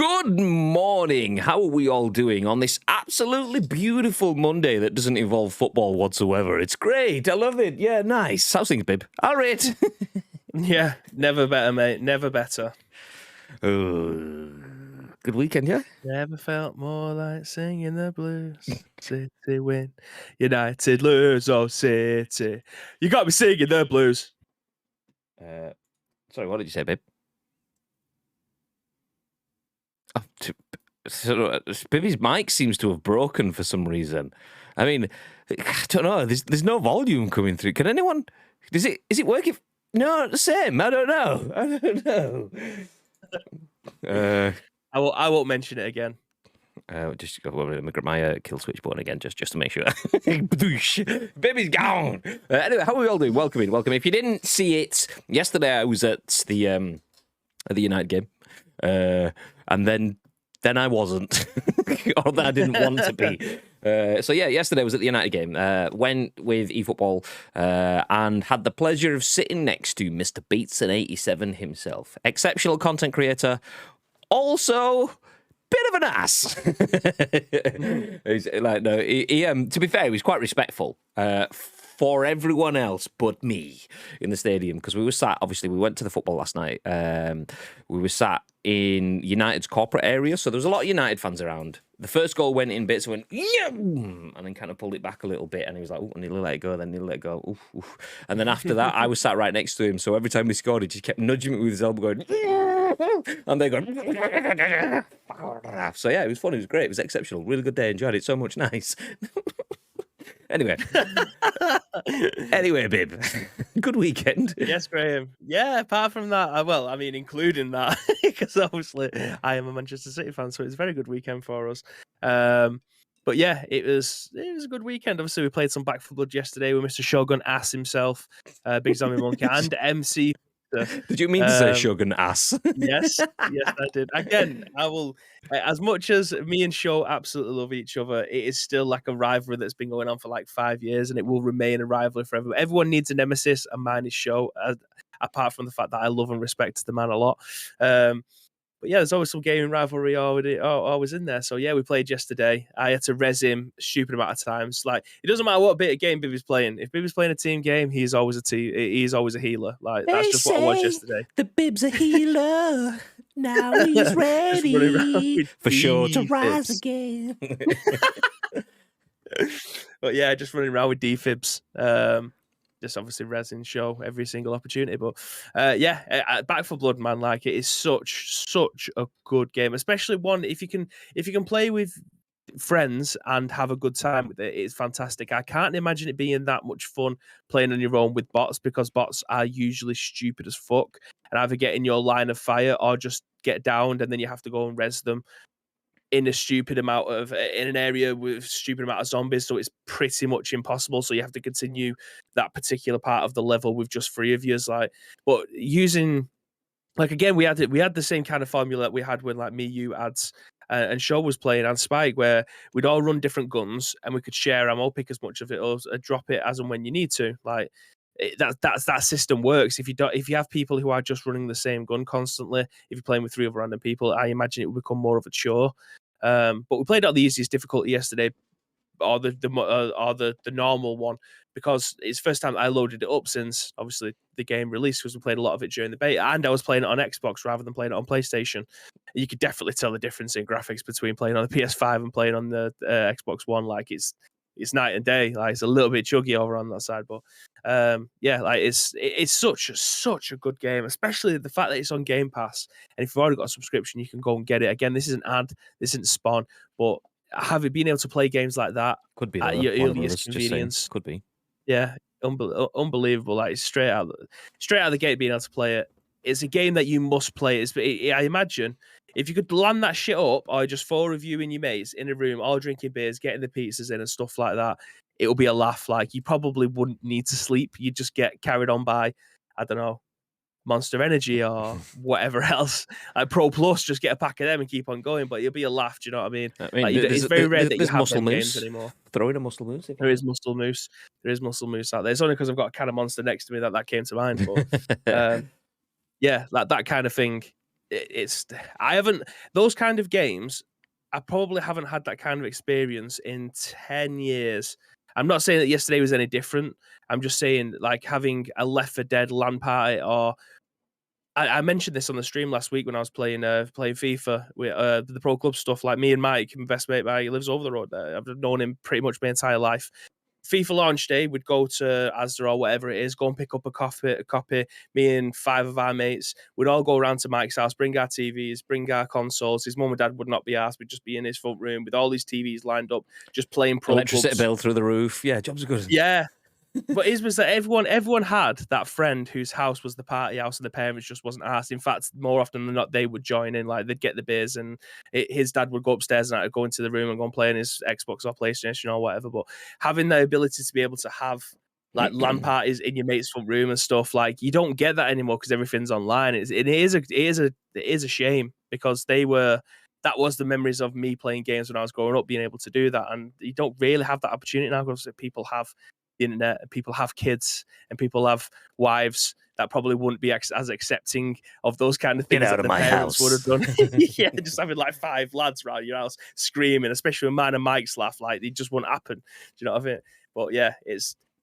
Good morning. How are we all doing on this absolutely beautiful Monday that doesn't involve football whatsoever? It's great. I love it. Yeah, nice. How's things, babe? All right. Yeah, never better, mate. Never better. Good weekend, yeah? Never felt more like singing the blues. City win, United lose, oh City. You got me singing the blues. Sorry, what did you say, babe? Oh, Bibby's mic seems to have broken for some reason. I mean, I don't know. There's no volume coming through. Can anyone? Is it working? No, the same. I don't know. I won't mention it again. Just let me grab my kill switch button again, just to make sure. Baby's gone. Anyway, how are we all doing? Welcome in. If you didn't see it yesterday, I was at the United game, and then I wasn't, or that I didn't want to be. So yeah, yesterday I was at the United game. Went with eFootball and had the pleasure of sitting next to Mr. Beatson87 himself, exceptional content creator, also bit of an ass. He's like, no, he to be fair, he was quite respectful for everyone else but me in the stadium, because we were sat, obviously we went to the football last night, we were sat in United's corporate area, so there was a lot of United fans around. The first goal went in bits, went yeah, and then kind of pulled it back a little bit, and he was like, oh, I nearly let it go, then nearly let it go, oof, oof. And then after that, I was sat right next to him, so every time we scored, he just kept nudging me with his elbow, going, and they going, so yeah, it was fun, it was great, it was exceptional, really good day, enjoyed it so much, nice. Anyway, babe, good weekend. Yes, Graham. Yeah, apart from that, well, I mean, including that, because obviously I am a Manchester City fan, so it's a very good weekend for us. But yeah, it was a good weekend. Obviously, we played some Back 4 Blood yesterday with Mr. Shogun Ass himself, Big Zombie Monkey, and MC. Did you mean to say Shogun Ass? Yes, I did. Again, I will. As much as me and Show absolutely love each other, it is still like a rivalry that's been going on for like 5 years, and it will remain a rivalry forever. Everyone needs a nemesis, and mine is Show. Apart from the fact that I love and respect the man a lot. But yeah, there's always some gaming rivalry always in there. So yeah, we played yesterday. I had to res him a stupid amount of times. Like, it doesn't matter what bit of game Bibby's playing. If Bibby's playing a team game, he's always a healer. Like, that's just what I was yesterday. The Bib's a healer. Now he's ready for sure to rise again. But yeah, just running around with defibs. Just obviously resin Show every single opportunity, but Back 4 Blood, man, like, it is such a good game, especially one if you can play with friends and have a good time with it. It's fantastic. I can't imagine it being that much fun playing on your own with bots, because bots are usually stupid as fuck and either get in your line of fire or just get downed, and then you have to go and res them in an area with a stupid amount of zombies, so it's pretty much impossible. So you have to continue that particular part of the level with just 3 of yous. Like, but using, like, again, we had the same kind of formula that we had when, like, me, you, Ads, and Shaw was playing, and Spike, where we'd all run different guns and we could share ammo, pick as much of it or drop it as and when you need to. Like, that system works. If you have people who are just running the same gun constantly, if you're playing with 3 other random people, I imagine it will become more of a chore. But we played out the easiest difficulty yesterday, or the normal one, because it's the first time I loaded it up since obviously the game released, because we played a lot of it during the beta, and I was playing it on Xbox rather than playing it on PlayStation. You could definitely tell the difference in graphics between playing on the PS5 and playing on the Xbox One. Like, it's night and day. Like, it's a little bit chuggy over on that side, but like, it's such a good game, especially the fact that it's on Game Pass, and if you've already got a subscription, you can go and get it. Again, this isn't ad, this isn't spawn, but being able to play games like that could be at your earliest convenience, could be, yeah, unbelievable. Like, straight out of the gate, being able to play it. It's a game that you must play. I imagine if you could land that shit up, or just 4 of you and your mates in a room, all drinking beers, getting the pizzas in and stuff like that, it will be a laugh. Like, you probably wouldn't need to sleep. You'd just get carried on by, I don't know, Monster Energy or whatever else. Like Pro Plus, just get a pack of them and keep on going. But you'll be a laugh. Do you know what I mean? Like, it's very rare that you have them games anymore. Throw in a Muscle Moose. There is Muscle Moose. There is Muscle Moose out there. It's only because I've got a can of Monster next to me that came to mind. But yeah, like that kind of thing. I haven't those kind of games. I probably haven't had that kind of experience in 10 years. I'm not saying that yesterday was any different. I'm just saying, like, having a Left 4 Dead LAN party, or I mentioned this on the stream last week when I was playing FIFA with the pro club stuff. Like, me and Mike, my best mate, Mike, he lives over the road there. I've known him pretty much my entire life. FIFA launch day, we'd go to Asda or whatever it is, go and pick up a copy. Me and 5 of our mates would all go around to Mike's house, bring our TVs, bring our consoles. His mum and dad would not be asked. We'd just be in his front room with all these TVs lined up, just playing pro Electricity clubs. bill through the roof. Yeah, jobs are good. Yeah. But his was that everyone had that friend whose house was the party house and the parents just wasn't asked. In fact, more often than not, they would join in. Like, they'd get the beers and his dad would go upstairs and I'd go into the room and go and play on his Xbox or PlayStation or whatever. But having the ability to be able to have like LAN parties in your mate's front room and stuff, like, you don't get that anymore because everything's online. It is a shame, because that was the memories of me playing games when I was growing up, being able to do that. And you don't really have that opportunity now, because people have the internet, and people have kids, and people have wives that probably wouldn't be as accepting of those kind of things Get out that of the my parents house. would have done. Yeah, just having like 5 lads around your house screaming, especially when mine and Mike's laugh, like, it just wouldn't happen. Do you know what I mean? But yeah,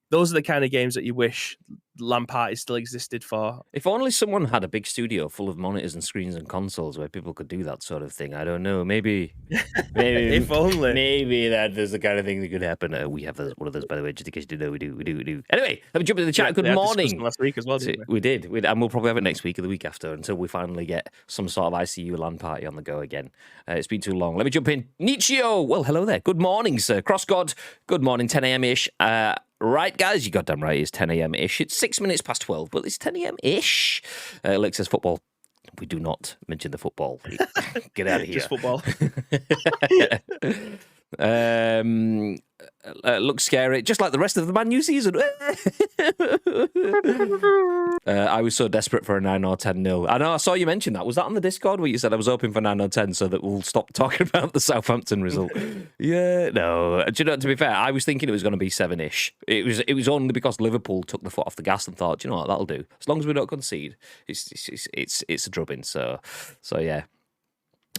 those are the kind of games that you wish LAN parties still existed for. If only someone had a big studio full of monitors and screens and consoles where people could do that sort of thing. I don't know. Maybe If only. Maybe that is the kind of thing that could happen. We have one of those, by the way, just in case you didn't know. We do. Anyway, let me jump into the chat. Good morning. Last week as well, didn't we? We did, and we'll probably have it next week or the week after, until we finally get some sort of ICU LAN party on the go again. It's been too long. Let me jump in. Nietzscheo. Well, hello there. Good morning, sir. Cross God. Good morning. 10 a.m.-ish. Right, guys, you goddamn right. It's 10 a.m.-ish. It's 6 minutes past 12, but it's 10 a.m.-ish. Lick says football. We do not mention the football. Get out of here. Just football. Looks scary, just like the rest of the Man U season. I was so desperate for a 9 or 10-0. I know, I saw you mention that. Was that on the Discord where you said I was hoping for 9 or 10 so that we'll stop talking about the Southampton result? Yeah, no. Do you know, to be fair, I was thinking it was going to be 7-ish. It was only because Liverpool took the foot off the gas and thought, do you know what, that'll do. As long as we don't concede, it's a drubbing. So yeah.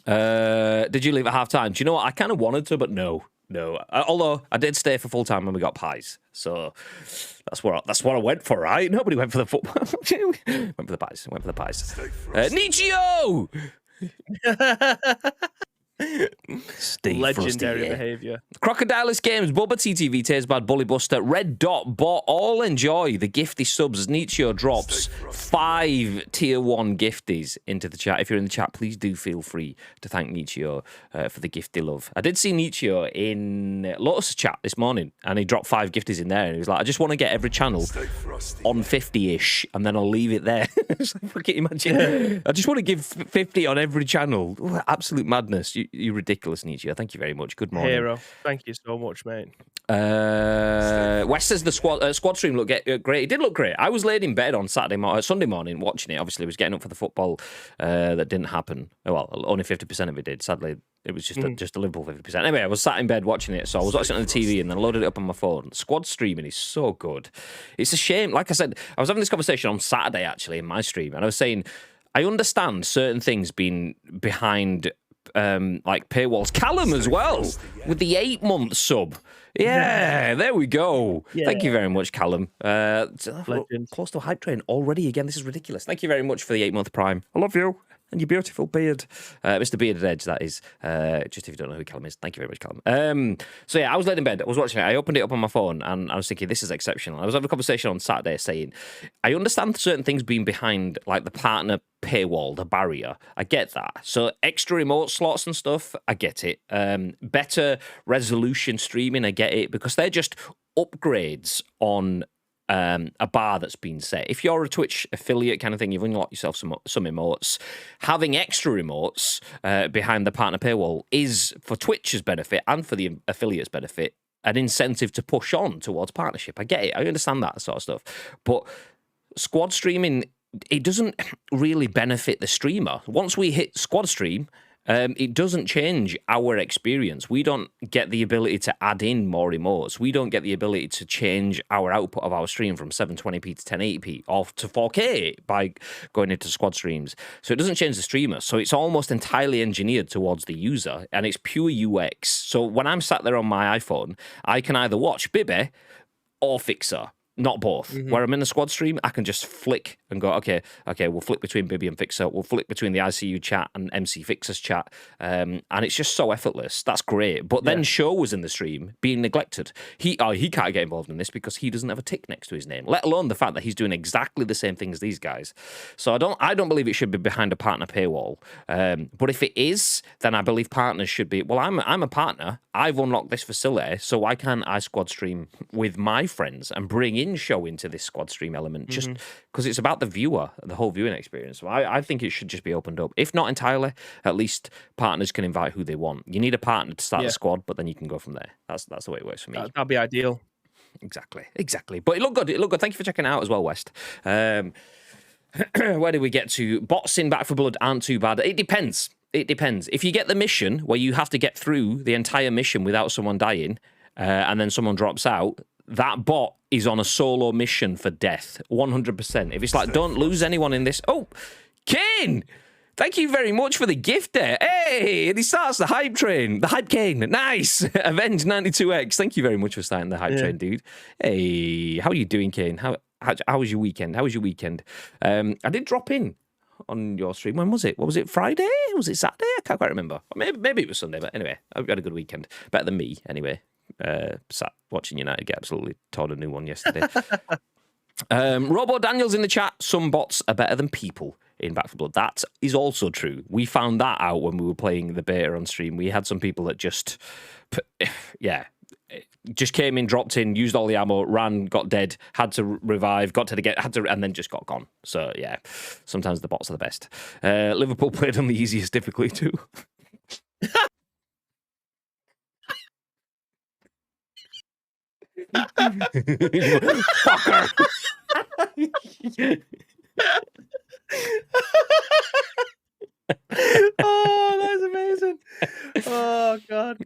Did you leave at half time? Do you know what? I kind of wanted to, but no. Although I did stay for full time when we got pies, so that's what I went for, right? Nobody went for the football. Went for the pies. Nietzscheo. Legendary behaviour. Crocodilus Games, Bubba TTV, Taze Bad, Bully Buster, Red Dot, Bot, all enjoy the gifty subs. Nietzscheo drops 5 tier 1 gifties into the chat. If you're in the chat, please do feel free to thank Nietzscheo for the gifty love. I did see Nietzscheo in Lotus chat this morning, and he dropped 5 gifties in there, and he was like, I just want to get every channel on 50-ish, and then I'll leave it there. It's like, fucking imagine. I just want to give 50 on every channel. Ooh, absolute madness. You're ridiculous, Nietzsche. Thank you very much. Good morning. Hero. Thank you so much, mate. West says the squad stream looked great. It did look great. I was laid in bed on Sunday morning watching it. Obviously, I was getting up for the football that didn't happen. Well, only 50% of it did. Sadly, it was just a Liverpool 50%. Anyway, I was sat in bed watching it, so I was watching it on the TV and then loaded it up on my phone. Squad streaming is so good. It's a shame. Like I said, I was having this conversation on Saturday, actually, in my stream, and I was saying, I understand certain things being behind like paywalls. Callum as well, with the 8-month sub. Yeah, there we go. Yeah. Thank you very much, Callum. Close to a hype train already again. This is ridiculous. Thank you very much for the 8-month Prime. I love you. And your beautiful beard. Mr. Bearded Edge, that is. Just if you don't know who Callum is. Thank you very much, Callum. So yeah, I was laid in bed. I was watching it. I opened it up on my phone and I was thinking, this is exceptional. I was having a conversation on Saturday saying, I understand certain things being behind like the partner paywall, the barrier. I get that. So extra remote slots and stuff, I get it. Better resolution streaming, I get it. Because they're just upgrades on a bar that's been set. If you're a Twitch affiliate kind of thing, you've unlocked yourself some emotes. Having extra emotes behind the partner paywall is for Twitch's benefit and for the affiliate's benefit an incentive to push on towards partnership. I get it. I understand that sort of stuff. But squad streaming, it doesn't really benefit the streamer. Once we hit squad stream, It doesn't change our experience. We don't get the ability to add in more emotes. We don't get the ability to change our output of our stream from 720p to 1080p or to 4K by going into squad streams. So it doesn't change the streamer. So it's almost entirely engineered towards the user, and it's pure UX. So when I'm sat there on my iPhone, I can either watch Bibby or Fixer. Not both. Where I'm in a squad stream, I can just flick and go, okay, we'll flick between Bibby and Fixer. We'll flick between the ICU chat and MC Fixer's chat. And it's just so effortless. That's great. But then Show was in the stream being neglected. He can't get involved in this because he doesn't have a tick next to his name, let alone the fact that he's doing exactly the same thing as these guys. So I don't believe it should be behind a partner paywall. But if it is, then I believe partners should be, well, I'm a partner. I've unlocked this facility, so why can't I squad stream with my friends and bring in Show into this squad stream element just because it's about the viewer, the whole viewing experience. So I think it should just be opened up. If not entirely, at least partners can invite who they want. You need a partner to start the squad, but then you can go from there. That's the way it works for me. That'd be ideal. Exactly. But it looked good. Thank you for checking it out as well, West. Where did we get to? Bots in Back 4 Blood aren't too bad. It depends. If you get the mission where you have to get through the entire mission without someone dying, and then someone drops out, that bot is on a solo mission for death, 100%. If it's like, don't lose anyone in this. Oh, Kane! Thank you very much for the gift there. Hey, and he starts the hype train. The hype Kane. Nice. Avenge 92X. Thank you very much for starting the hype train, dude. Hey, how are you doing, Kane? How was your weekend? I did drop in on your stream. When was it? What was it? Friday? Was it Saturday? I can't quite remember. Maybe it was Sunday, but anyway, I hope you had a good weekend. Better than me, anyway. Sat watching United get absolutely torn a new one yesterday. Robo Daniels in the chat. Some bots are better than people in Back 4 Blood. That is also true. We found that out when we were playing the beta on stream. We had some people that just came in, dropped in, used all the ammo, ran, got dead, had to revive, and then just got gone. So yeah, sometimes the bots are the best. Liverpool played on the easiest difficulty too. Fucker. Oh, that's amazing. Oh god,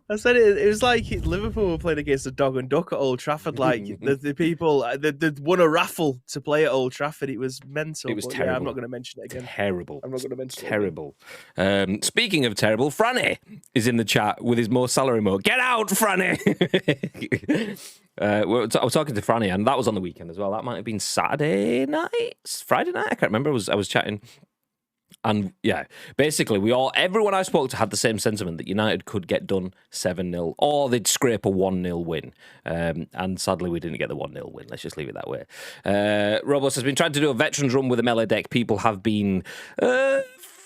I said it was like Liverpool were playing against a dog and duck at Old Trafford. Like the people they won a raffle to play at Old Trafford. It was mental. It was terrible. Yeah, I'm not going to mention it again. Terrible. I'm not going to mention terrible. Speaking of terrible, Franny is in the chat with his more salary mode. Get out, Franny. I was talking to Franny, and that was on the weekend as well. That might have been Saturday night, Friday night. I can't remember. I was chatting. And yeah, basically, everyone I spoke to had the same sentiment that United could get done 7-0 or they'd scrape a 1-0 win. And sadly, we didn't get the 1-0 win. Let's just leave it that way. Robos has been trying to do a veterans run with a melee deck. People have been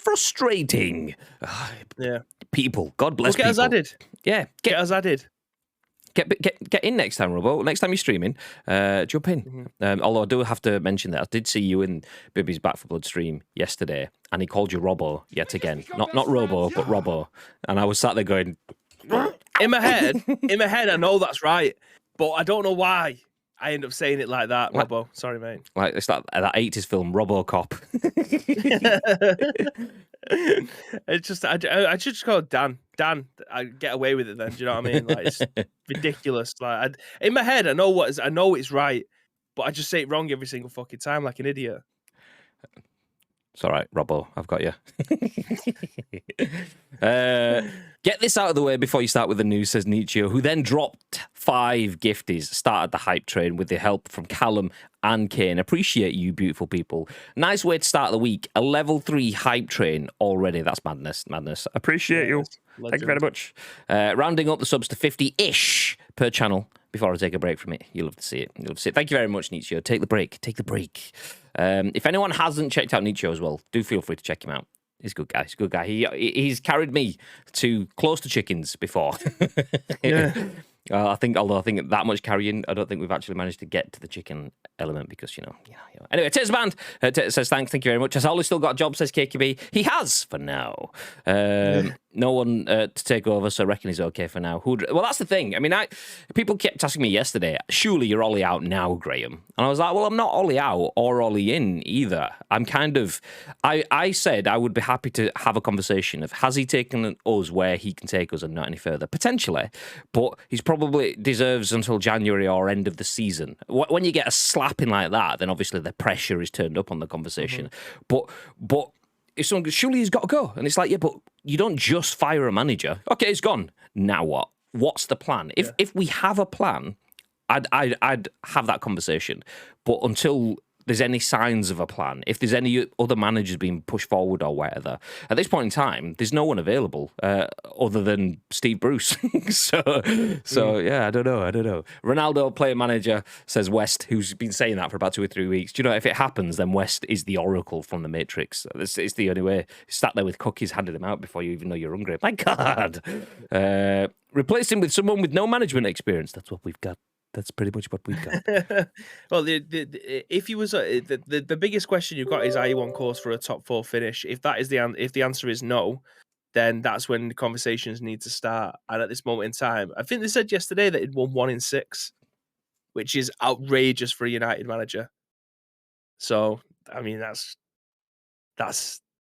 frustrating. Yeah. People. God bless people. Get us added. Yeah. Get us added. Get in next time, Robo. Next time you're streaming, jump in. Although I do have to mention that I did see you in Bibby's Back 4 Blood stream yesterday, and he called you Robo yet again. Not Robo, but Robo. And I was sat there going, in my head, I know that's right, but I don't know why I end up saying it like that, Robo. Sorry, mate. Like it's that 80s film, RoboCop. It's just I should just call it Dan. Dan, I get away with it then. Do you know what I mean? Like it's ridiculous. Like in my head, I know it's right, but I just say it wrong every single fucking time, like an idiot. It's all right, Robbo. I've got you. Get this out of the way before you start with the news, says Nietzsche, who then dropped 5 gifties, started the hype train with the help from Callum and Kane. Appreciate you, beautiful people. Nice way to start the week. A level 3 hype train already. That's madness. Appreciate you. Legend. Thank you very much. Rounding up the subs to 50-ish per channel before I take a break from it. You'll love to see it. Thank you very much, Nietzsche. Take the break. If anyone hasn't checked out Nietzsche as well, do feel free to check him out. He's a good guy. He's carried me to close to chickens before. Yeah. I think that much carrying, I don't think we've actually managed to get to the chicken element because, you know. Anyway, Tears Band says, thank you very much. Has Ollie still got a job, says KQB. He has, for now. No one to take over, so I reckon he's okay for now. Well, that's the thing. I mean, people kept asking me yesterday, surely you're Ollie out now, Graham. And I was like, well, I'm not Ollie out or Ollie in either. I'm kind of... I said I would be happy to have a conversation of, has he taken us where he can take us and not any further? Potentially. But he's probably deserves until January or end of the season. When you get a slapping like that, then obviously the pressure is turned up on the conversation. But if someone goes, surely he's got to go. And it's like, yeah, but you don't just fire a manager. Okay, he's gone. Now what? What's the plan? If we have a plan, I'd have that conversation. But until there's any signs of a plan, if there's any other managers being pushed forward or whatever, at this point in time, there's no one available other than Steve Bruce. so yeah, I don't know. Ronaldo, player manager, says West, who's been saying that for about 2 or 3 weeks. Do you know, if it happens, then West is the oracle from the Matrix. It's the only way. Sat there with cookies, handed them out before you even know you're hungry. My God. Replace him with someone with no management experience. That's what we've got. That's pretty much what we've got. Well, if you was the biggest question you've got is, are you on course for a top 4 finish? If that is if the answer is no, then that's when the conversations need to start. And at this moment in time, I think they said yesterday that it won 1 in 6, which is outrageous for a United manager. So I mean, that's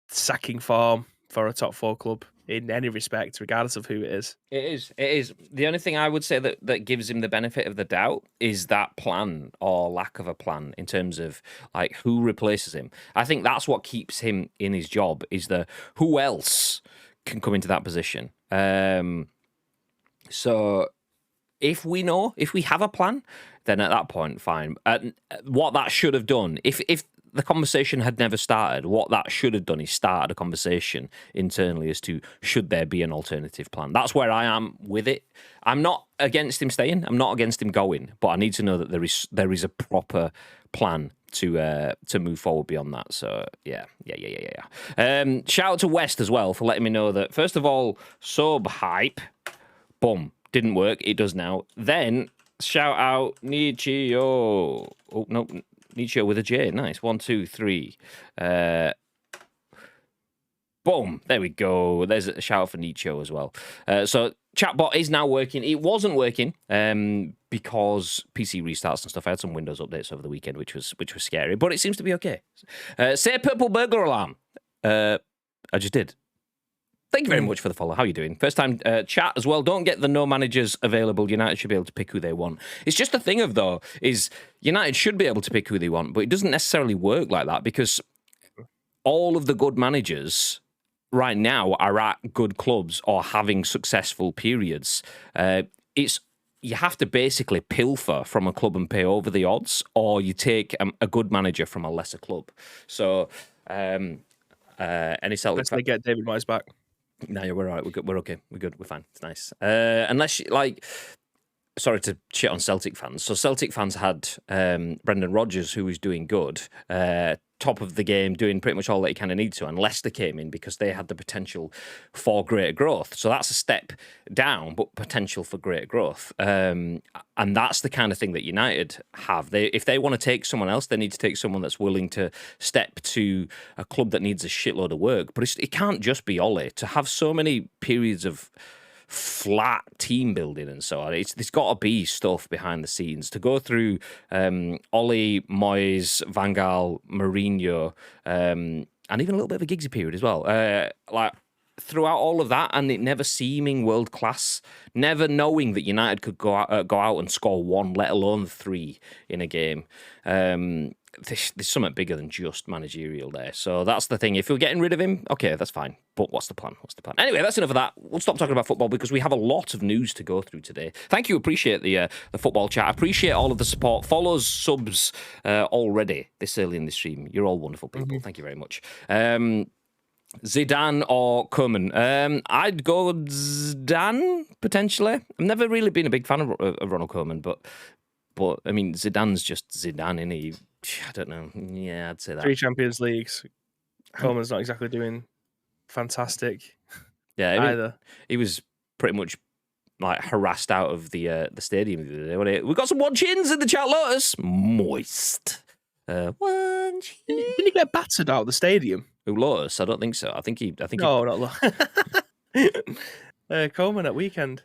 sacking form for a top 4 club in any respect, regardless of who it is. It is. The only thing I would say that gives him the benefit of the doubt is that plan or lack of a plan in terms of like who replaces him. I think that's what keeps him in his job, is the who else can come into that position. So if we have a plan, then at that point, fine. What that should have done, if the conversation had never started, what that should have done is started a conversation internally as to should there be an alternative plan. That's where I am with it. I'm not against him staying. I'm not against him going, but I need to know that there is a proper plan to move forward beyond that. So yeah. Shout out to West as well for letting me know that, first of all, sub hype, boom, didn't work. It does now. Then shout out Nichio. Oh no. Nichio with a J. Nice. 1, 2, 3. Boom. There we go. There's a shout out for Nichio as well. So chatbot is now working. It wasn't working because PC restarts and stuff. I had some Windows updates over the weekend, which was scary, but it seems to be okay. Say purple burglar alarm. I just did. Thank you very much for the follow. How are you doing? First time chat as well. Don't get the no managers available. United should be able to pick who they want. It's just the thing of, though, is United should be able to pick who they want, but it doesn't necessarily work like that because all of the good managers right now are at good clubs or having successful periods. You have to basically pilfer from a club and pay over the odds, or you take a good manager from a lesser club. So, any Celtic... Let's get David Moyes back. No, yeah, we're all right. We're good. We're okay. We're good. We're fine. It's nice. Unless, sorry to shit on Celtic fans. So Celtic fans had Brendan Rodgers, who was doing good, top of the game, doing pretty much all that he kind of needs to, and Leicester came in because they had the potential for greater growth. So that's a step down, but potential for greater growth. And that's the kind of thing that United have. If they want to take someone else, they need to take someone that's willing to step to a club that needs a shitload of work. But it can't just be Ole. To have so many periods of flat team building and so on, there's got to be stuff behind the scenes to go through. Ollie, Moyes, Van Gaal, Mourinho, and even a little bit of a Giggsy period as well. Throughout all of that, and it never seeming world class, never knowing that United could go out and score 1, let alone 3 in a game. There's something bigger than just managerial there. So that's the thing. If you're getting rid of him, okay, that's fine. But what's the plan? Anyway, that's enough of that. We'll stop talking about football because we have a lot of news to go through today. Thank you. Appreciate the football chat. Appreciate all of the support. Follows, subs already this early in the stream. You're all wonderful people. Mm-hmm. Thank you very much. Zidane or Koeman? I'd go Zidane, potentially. I've never really been a big fan of Ronald Koeman, but I mean, Zidane's just Zidane, isn't he? I don't know. Yeah, I'd say that. 3 Champions Leagues. Koeman's not exactly doing fantastic. Yeah, either. He was pretty much like harassed out of the stadium the other day. Wasn't it? We got some one chins in the chat, Lotus. Moist. One chin. Didn't he get battered out of the stadium? Who, Lotus? I don't think so. I think No, not Coleman at weekend.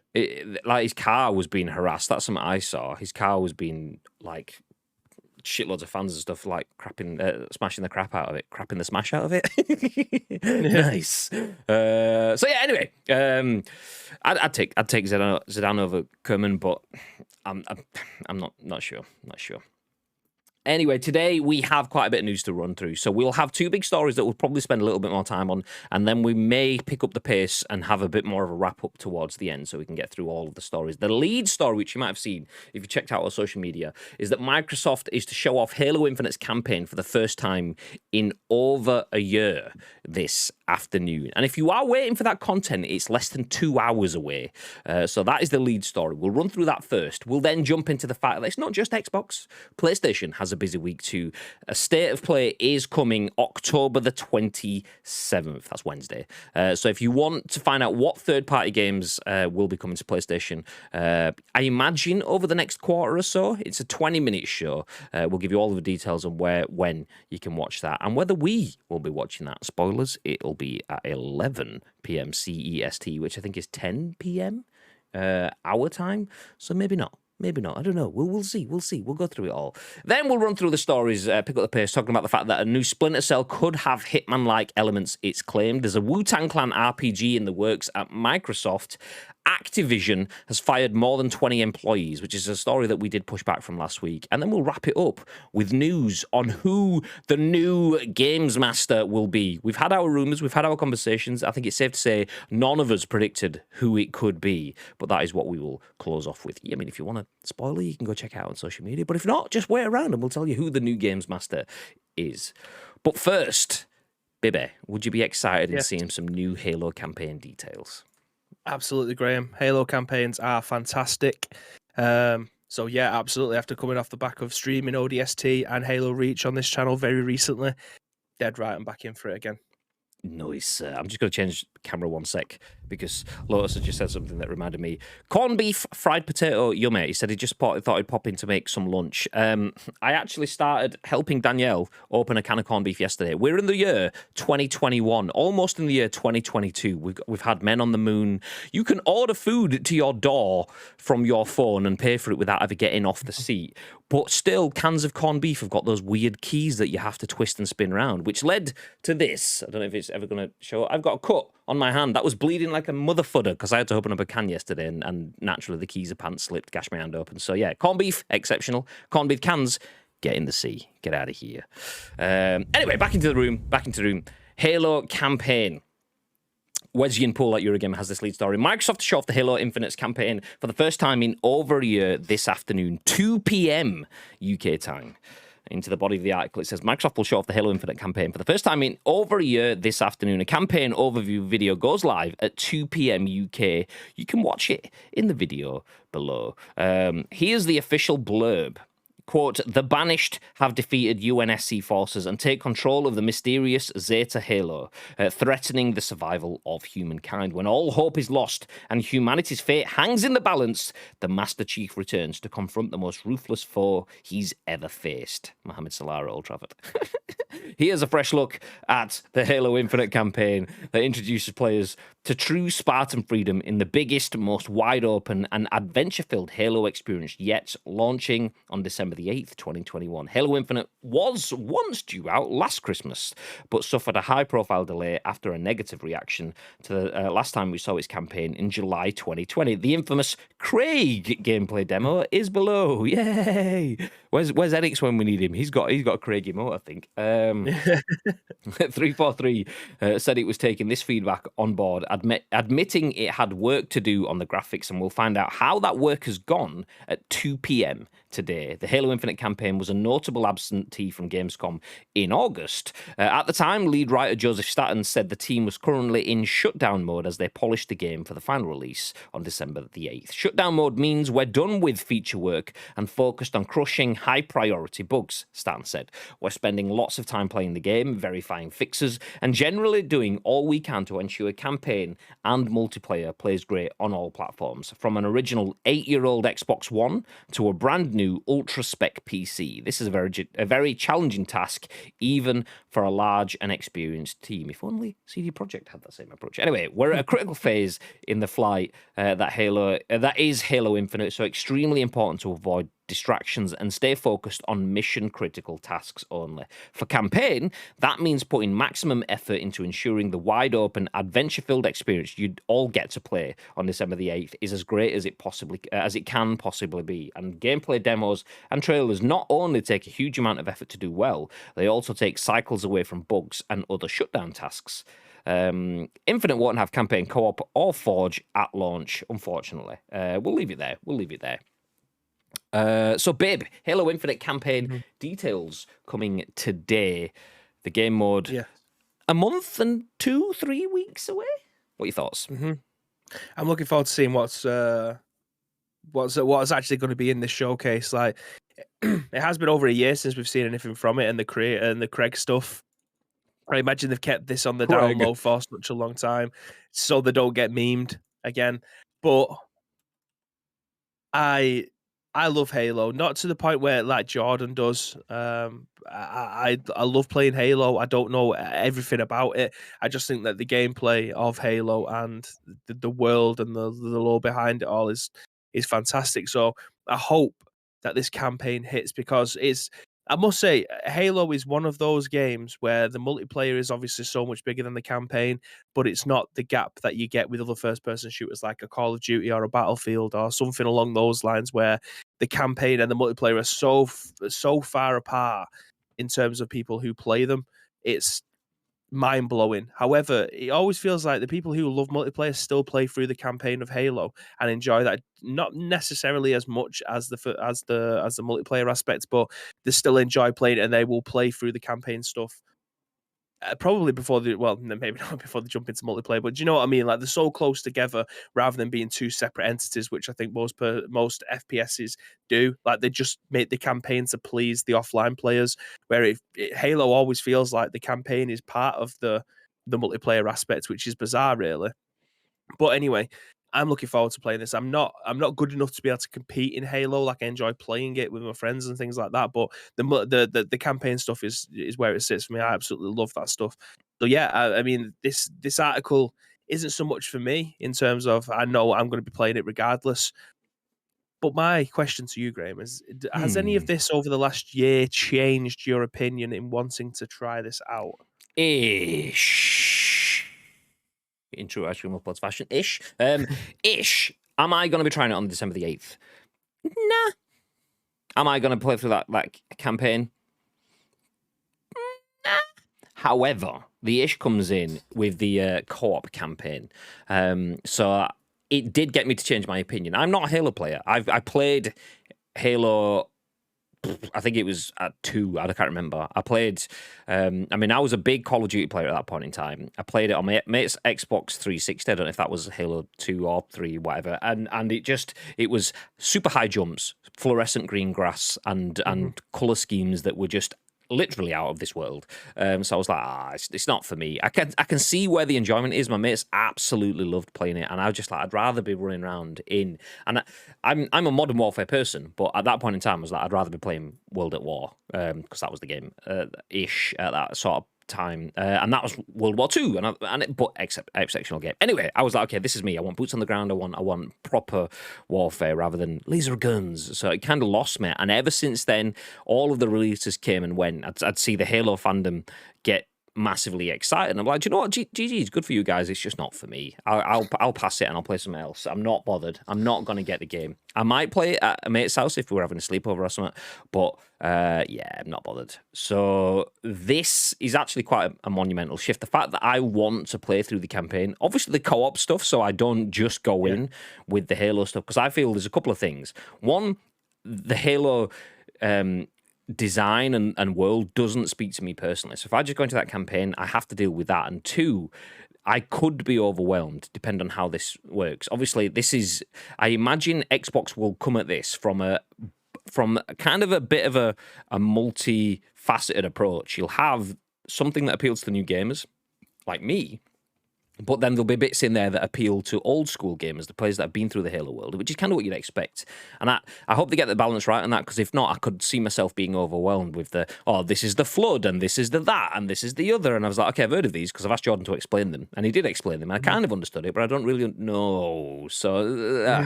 like his car was being harassed. That's something I saw. His car was being like shitloads of fans and stuff like smashing the crap out of it, crapping the smash out of it. Nice. So yeah. Anyway, I'd take Zidane over Koeman, but I'm not sure. Not sure. Anyway, today we have quite a bit of news to run through. So we'll have two big stories that we'll probably spend a little bit more time on, and then we may pick up the pace and have a bit more of a wrap-up towards the end so we can get through all of the stories. The lead story, which you might have seen if you checked out our social media, is that Microsoft is to show off Halo Infinite's campaign for the first time in over a year this afternoon. And if you are waiting for that content, it's less than 2 hours away. So that is the lead story. We'll run through that first. We'll then jump into the fact that it's not just Xbox. PlayStation has a busy week too. A State of Play is coming October the 27th. That's Wednesday. So if you want to find out what third-party games will be coming to PlayStation, I imagine over the next quarter or so, it's a 20-minute show. We'll give you all of the details on when you can watch that and whether we will be watching that. Spoilers, it'll be at 11 p.m. CEST, which I think is 10 p.m. Our time. So maybe not. Maybe not. I don't know. We'll see. We'll see. We'll go through it all. Then we'll run through the stories, pick up the pace, talking about the fact that a new Splinter Cell could have Hitman-like elements, it's claimed. There's a Wu-Tang Clan RPG in the works at Microsoft. Activision has fired more than 20 employees, which is a story that we did push back from last week. And then we'll wrap it up with news on who the new GamesMaster will be. We've had our rumors, we've had our conversations. I think it's safe to say none of us predicted who it could be, but that is what we will close off with. I mean, if you want to spoiler, you can go check it out on social media. But if not, just wait around and we'll tell you who the new GamesMaster is. But first, Bibby, would you be excited in seeing some new Halo campaign details? Absolutely, Graham. Halo campaigns are fantastic. So yeah, absolutely. After coming off the back of streaming ODST and Halo Reach on this channel very recently, dead right, I'm back in for it again. Nice. I'm just going to change camera one sec because Lotus has just said something that reminded me. Corned beef, fried potato, yummy. He said he just thought he'd pop in to make some lunch. I actually started helping Danielle open a can of corned beef yesterday. We're in the year 2021, almost in the year 2022. We've had Men on the Moon. You can order food to your door from your phone and pay for it without ever getting off the seat. But still, cans of corned beef have got those weird keys that you have to twist and spin around, which led to this. I don't know if it's ever going to show. I've got a cut on my hand that was bleeding like a mother fudder because I had to open up a can yesterday and naturally the keys of pants slipped, gashed my hand open. So yeah, corned beef, exceptional. Corned beef cans, get in the sea. Get out of here. Anyway, back into the room. Halo campaign. Wesley Yin-Poole at Eurogamer has this lead story. Microsoft to show off the Halo Infinite's campaign for the first time in over a year this afternoon, 2 p.m. UK time. Into the body of the article, it says, Microsoft will show off the Halo Infinite campaign for the first time in over a year this afternoon. A campaign overview video goes live at 2 p.m. UK. You can watch it in the video below. Here's the official blurb. Quote, the Banished have defeated UNSC forces and take control of the mysterious Zeta Halo, threatening the survival of humankind. When all hope is lost and humanity's fate hangs in the balance, the Master Chief returns to confront the most ruthless foe he's ever faced. Mohamed Salah at Old Trafford. Here's a fresh look at the Halo Infinite campaign that introduces players to true Spartan freedom in the biggest, most wide-open and adventure-filled Halo experience yet, launching on December the 8th, 2021. Halo Infinite was once due out last Christmas, but suffered a high-profile delay after a negative reaction to the last time we saw its campaign in July 2020. The infamous Craig gameplay demo is below. Yay! Where's Enix when we need him? He's got a Craig emote, I think. 343 said it was taking this feedback on board, admitting it had work to do on the graphics, and we'll find out how that work has gone at 2 p.m. today. The Halo Halo Infinite campaign was a notable absentee from Gamescom in August. At the time, lead writer Joseph Staten said the team was currently in shutdown mode as they polished the game for the final release on December the 8th. Shutdown mode means we're done with feature work and focused on crushing high-priority bugs, Staten said. We're spending lots of time playing the game, verifying fixes, and generally doing all we can to ensure campaign and multiplayer plays great on all platforms, from an original 8-year-old Xbox One to a brand new ultra-spec PC. This is a very challenging task, even for a large and experienced team. If only CD Projekt had that same approach. Anyway, we're at a critical phase in the flight that is Halo Infinite, so extremely important to avoid distractions and stay focused on mission-critical tasks only. For campaign, that means putting maximum effort into ensuring the wide-open, adventure-filled experience you'd all get to play on December the 8th is as great as it can possibly be. And gameplay demos and trailers not only take a huge amount of effort to do well, they also take cycles away from bugs and other shutdown tasks. Infinite won't have campaign co-op or Forge at launch, unfortunately. We'll leave it there. So, babe, Halo Infinite campaign details coming today. The game mode, a month and 2-3 weeks away. What are your thoughts? I'm looking forward to seeing what's actually going to be in this showcase. Like, it has been over a year since we've seen anything from it, and the Craig stuff. I imagine they've kept this on the down low for such a long time, so they don't get memed again. But I love Halo, not to the point where like Jordan does. I love playing Halo. I don't know everything about it. I just think that the gameplay of Halo and the world and the lore behind it all is fantastic. So I hope that this campaign hits, because I must say, Halo is one of those games where the multiplayer is obviously so much bigger than the campaign, but it's not the gap that you get with other first-person shooters like a Call of Duty or a Battlefield or something along those lines, where the campaign and the multiplayer are so far apart in terms of people who play them. It's mind-blowing. However, it always feels like the people who love multiplayer still play through the campaign of Halo and enjoy that, not necessarily as much as the multiplayer aspects, but they still enjoy playing it, and they will play through the campaign stuff probably before maybe not before they jump into multiplayer, but do you know what I mean? Like, they're so close together rather than being two separate entities, which I think most FPSs do. Like, they just make the campaign to please the offline players, where Halo always feels like the campaign is part of the multiplayer aspect, which is bizarre, really. But anyway, I'm looking forward to playing this. I'm not good enough to be able to compete in Halo. Like, I enjoy playing it with my friends and things like that. But the campaign stuff is where it sits for me. I absolutely love that stuff. So yeah, I mean, this article isn't so much for me in terms of, I know I'm going to be playing it regardless. But my question to you, Graham, is: has any of this over the last year changed your opinion in wanting to try this out? In true Ice Cream Uploads fashion, ish. Am I going to be trying it on December the 8th? Nah. Am I going to play through that campaign? Nah. However, the ish comes in with the co-op campaign. So it did get me to change my opinion. I'm not a Halo player. I played Halo, I think it was at 2. I can't remember. I played, I was a big Call of Duty player at that point in time. I played it on my mate's Xbox 360. I don't know if that was Halo 2 or 3, whatever. And it was super high jumps, fluorescent green grass, and color schemes that were just literally out of this world. So I was like, it's not for me. I can see where the enjoyment is. My mates absolutely loved playing it, and I was just like, I'd rather be running around in. And I'm a Modern Warfare person, but at that point in time, I was like, I'd rather be playing World at War, because that was the game ish at that sort of time, and that was World War II, but exceptional game. Anyway, I was like, okay, this is me. I want boots on the ground. I want proper warfare rather than laser guns. So it kind of lost me, and ever since then, all of the releases came and went. I'd see the Halo fandom get massively excited. And I'm like, do you know what? GG is good for you guys. It's just not for me. I'll pass it and I'll play something else. I'm not bothered. I'm not going to get the game. I might play it at a mate's house if we were having a sleepover or something, but yeah, I'm not bothered. So this is actually quite a monumental shift. The fact that I want to play through the campaign, obviously the co-op stuff, so I don't just go in with the Halo stuff, because I feel there's a couple of things. One, the Halo design and world doesn't speak to me personally. So if I just go into that campaign, I have to deal with that. And two, I could be overwhelmed, depending on how this works. Obviously, I imagine Xbox will come at this from kind of a bit of a multifaceted approach. You'll have something that appeals to new gamers, like me, but then there'll be bits in there that appeal to old school gamers, the players that have been through the Halo world, which is kind of what you'd expect. And I hope they get the balance right on that, because if not, I could see myself being overwhelmed with this is the Flood, and this is the that, and this is the other. And I was like, okay, I've heard of these because I've asked Jordan to explain them. And he did explain them. And I kind of understood it, but I don't really know. So...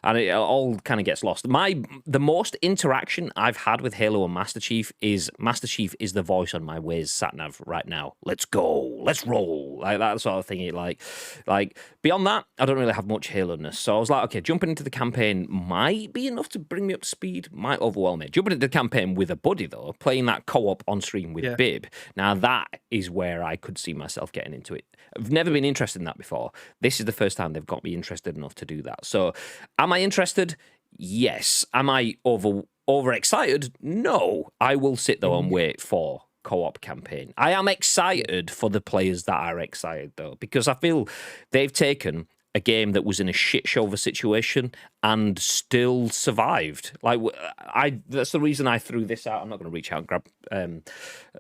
and it all kind of gets lost. The most interaction I've had with Halo and Master Chief is the voice on my Waze sat-nav right now. Let's go, let's roll, like that sort of thing. Like beyond that, I don't really have much Halo-ness. So I was like, okay, jumping into the campaign might be enough to bring me up to speed, might overwhelm me. Jumping into the campaign with a buddy though, playing that co-op on stream with Bib, now that is where I could see myself getting into it. I've never been interested in that before. This is the first time they've got me interested enough to do that. So am I interested? Yes. Am I overexcited? No. I will sit though and wait for co-op campaign. I am excited for the players that are excited though, because I feel they've taken a game that was in a shit show of a situation and still survived. That's the reason I threw this out. I'm not going to reach out and grab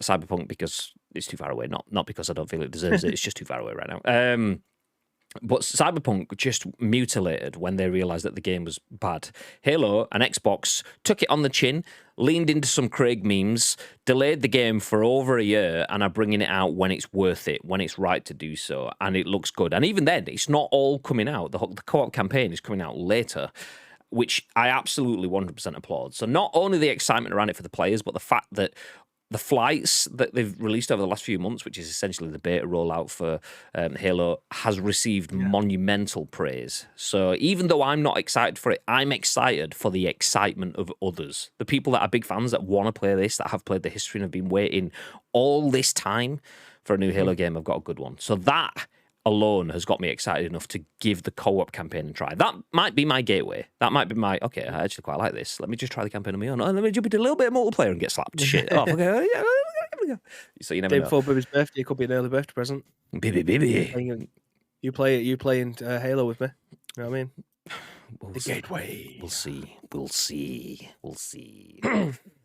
Cyberpunk because it's too far away. Not because I don't feel it deserves it. It's just too far away right now. But Cyberpunk just mutilated when they realised that the game was bad. Halo and Xbox took it on the chin, leaned into some Craig memes, delayed the game for over a year, and are bringing it out when it's worth it, when it's right to do so, and it looks good. And even then, it's not all coming out. The co-op campaign is coming out later, which I absolutely 100% applaud. So not only the excitement around it for the players, but the fact that the flights that they've released over the last few months, which is essentially the beta rollout for Halo, has received monumental praise. So even though I'm not excited for it, I'm excited for the excitement of others. The people that are big fans that want to play this, that have played the history and have been waiting all this time for a new Halo game, have got a good one. So that alone has got me excited enough to give the co-op campaign a try. That might be my gateway. That might be my, okay, I actually quite like this. Let me just try the campaign on my own. Oh, let me jump into a little bit of multiplayer and get slapped. Shit. Oh, okay. Yeah. So you never know. Before Bibby's birthday, it could be an early birthday present. Baby. You playing Halo with me. You know what I mean? The gateway. We'll see.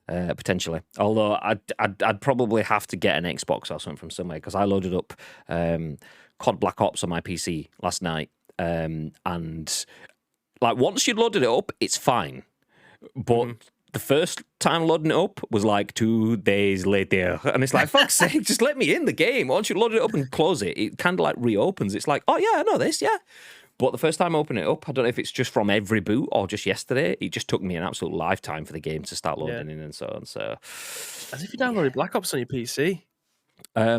Potentially. Although I'd probably have to get an Xbox or something from somewhere, because I loaded up COD Black Ops on my PC last night, and like once you'd loaded it up, it's fine, but the first time loading it up was like 2 days later, and it's like, fuck's sake, just let me in the game. Once you load it up and close it, it kind of like reopens. It's like, oh yeah, I know this, yeah. But the first time I opened it up, I don't know if it's just from every boot or just yesterday, it just took me an absolute lifetime for the game to start loading in and so on. So, as if you downloaded Black Ops on your PC. I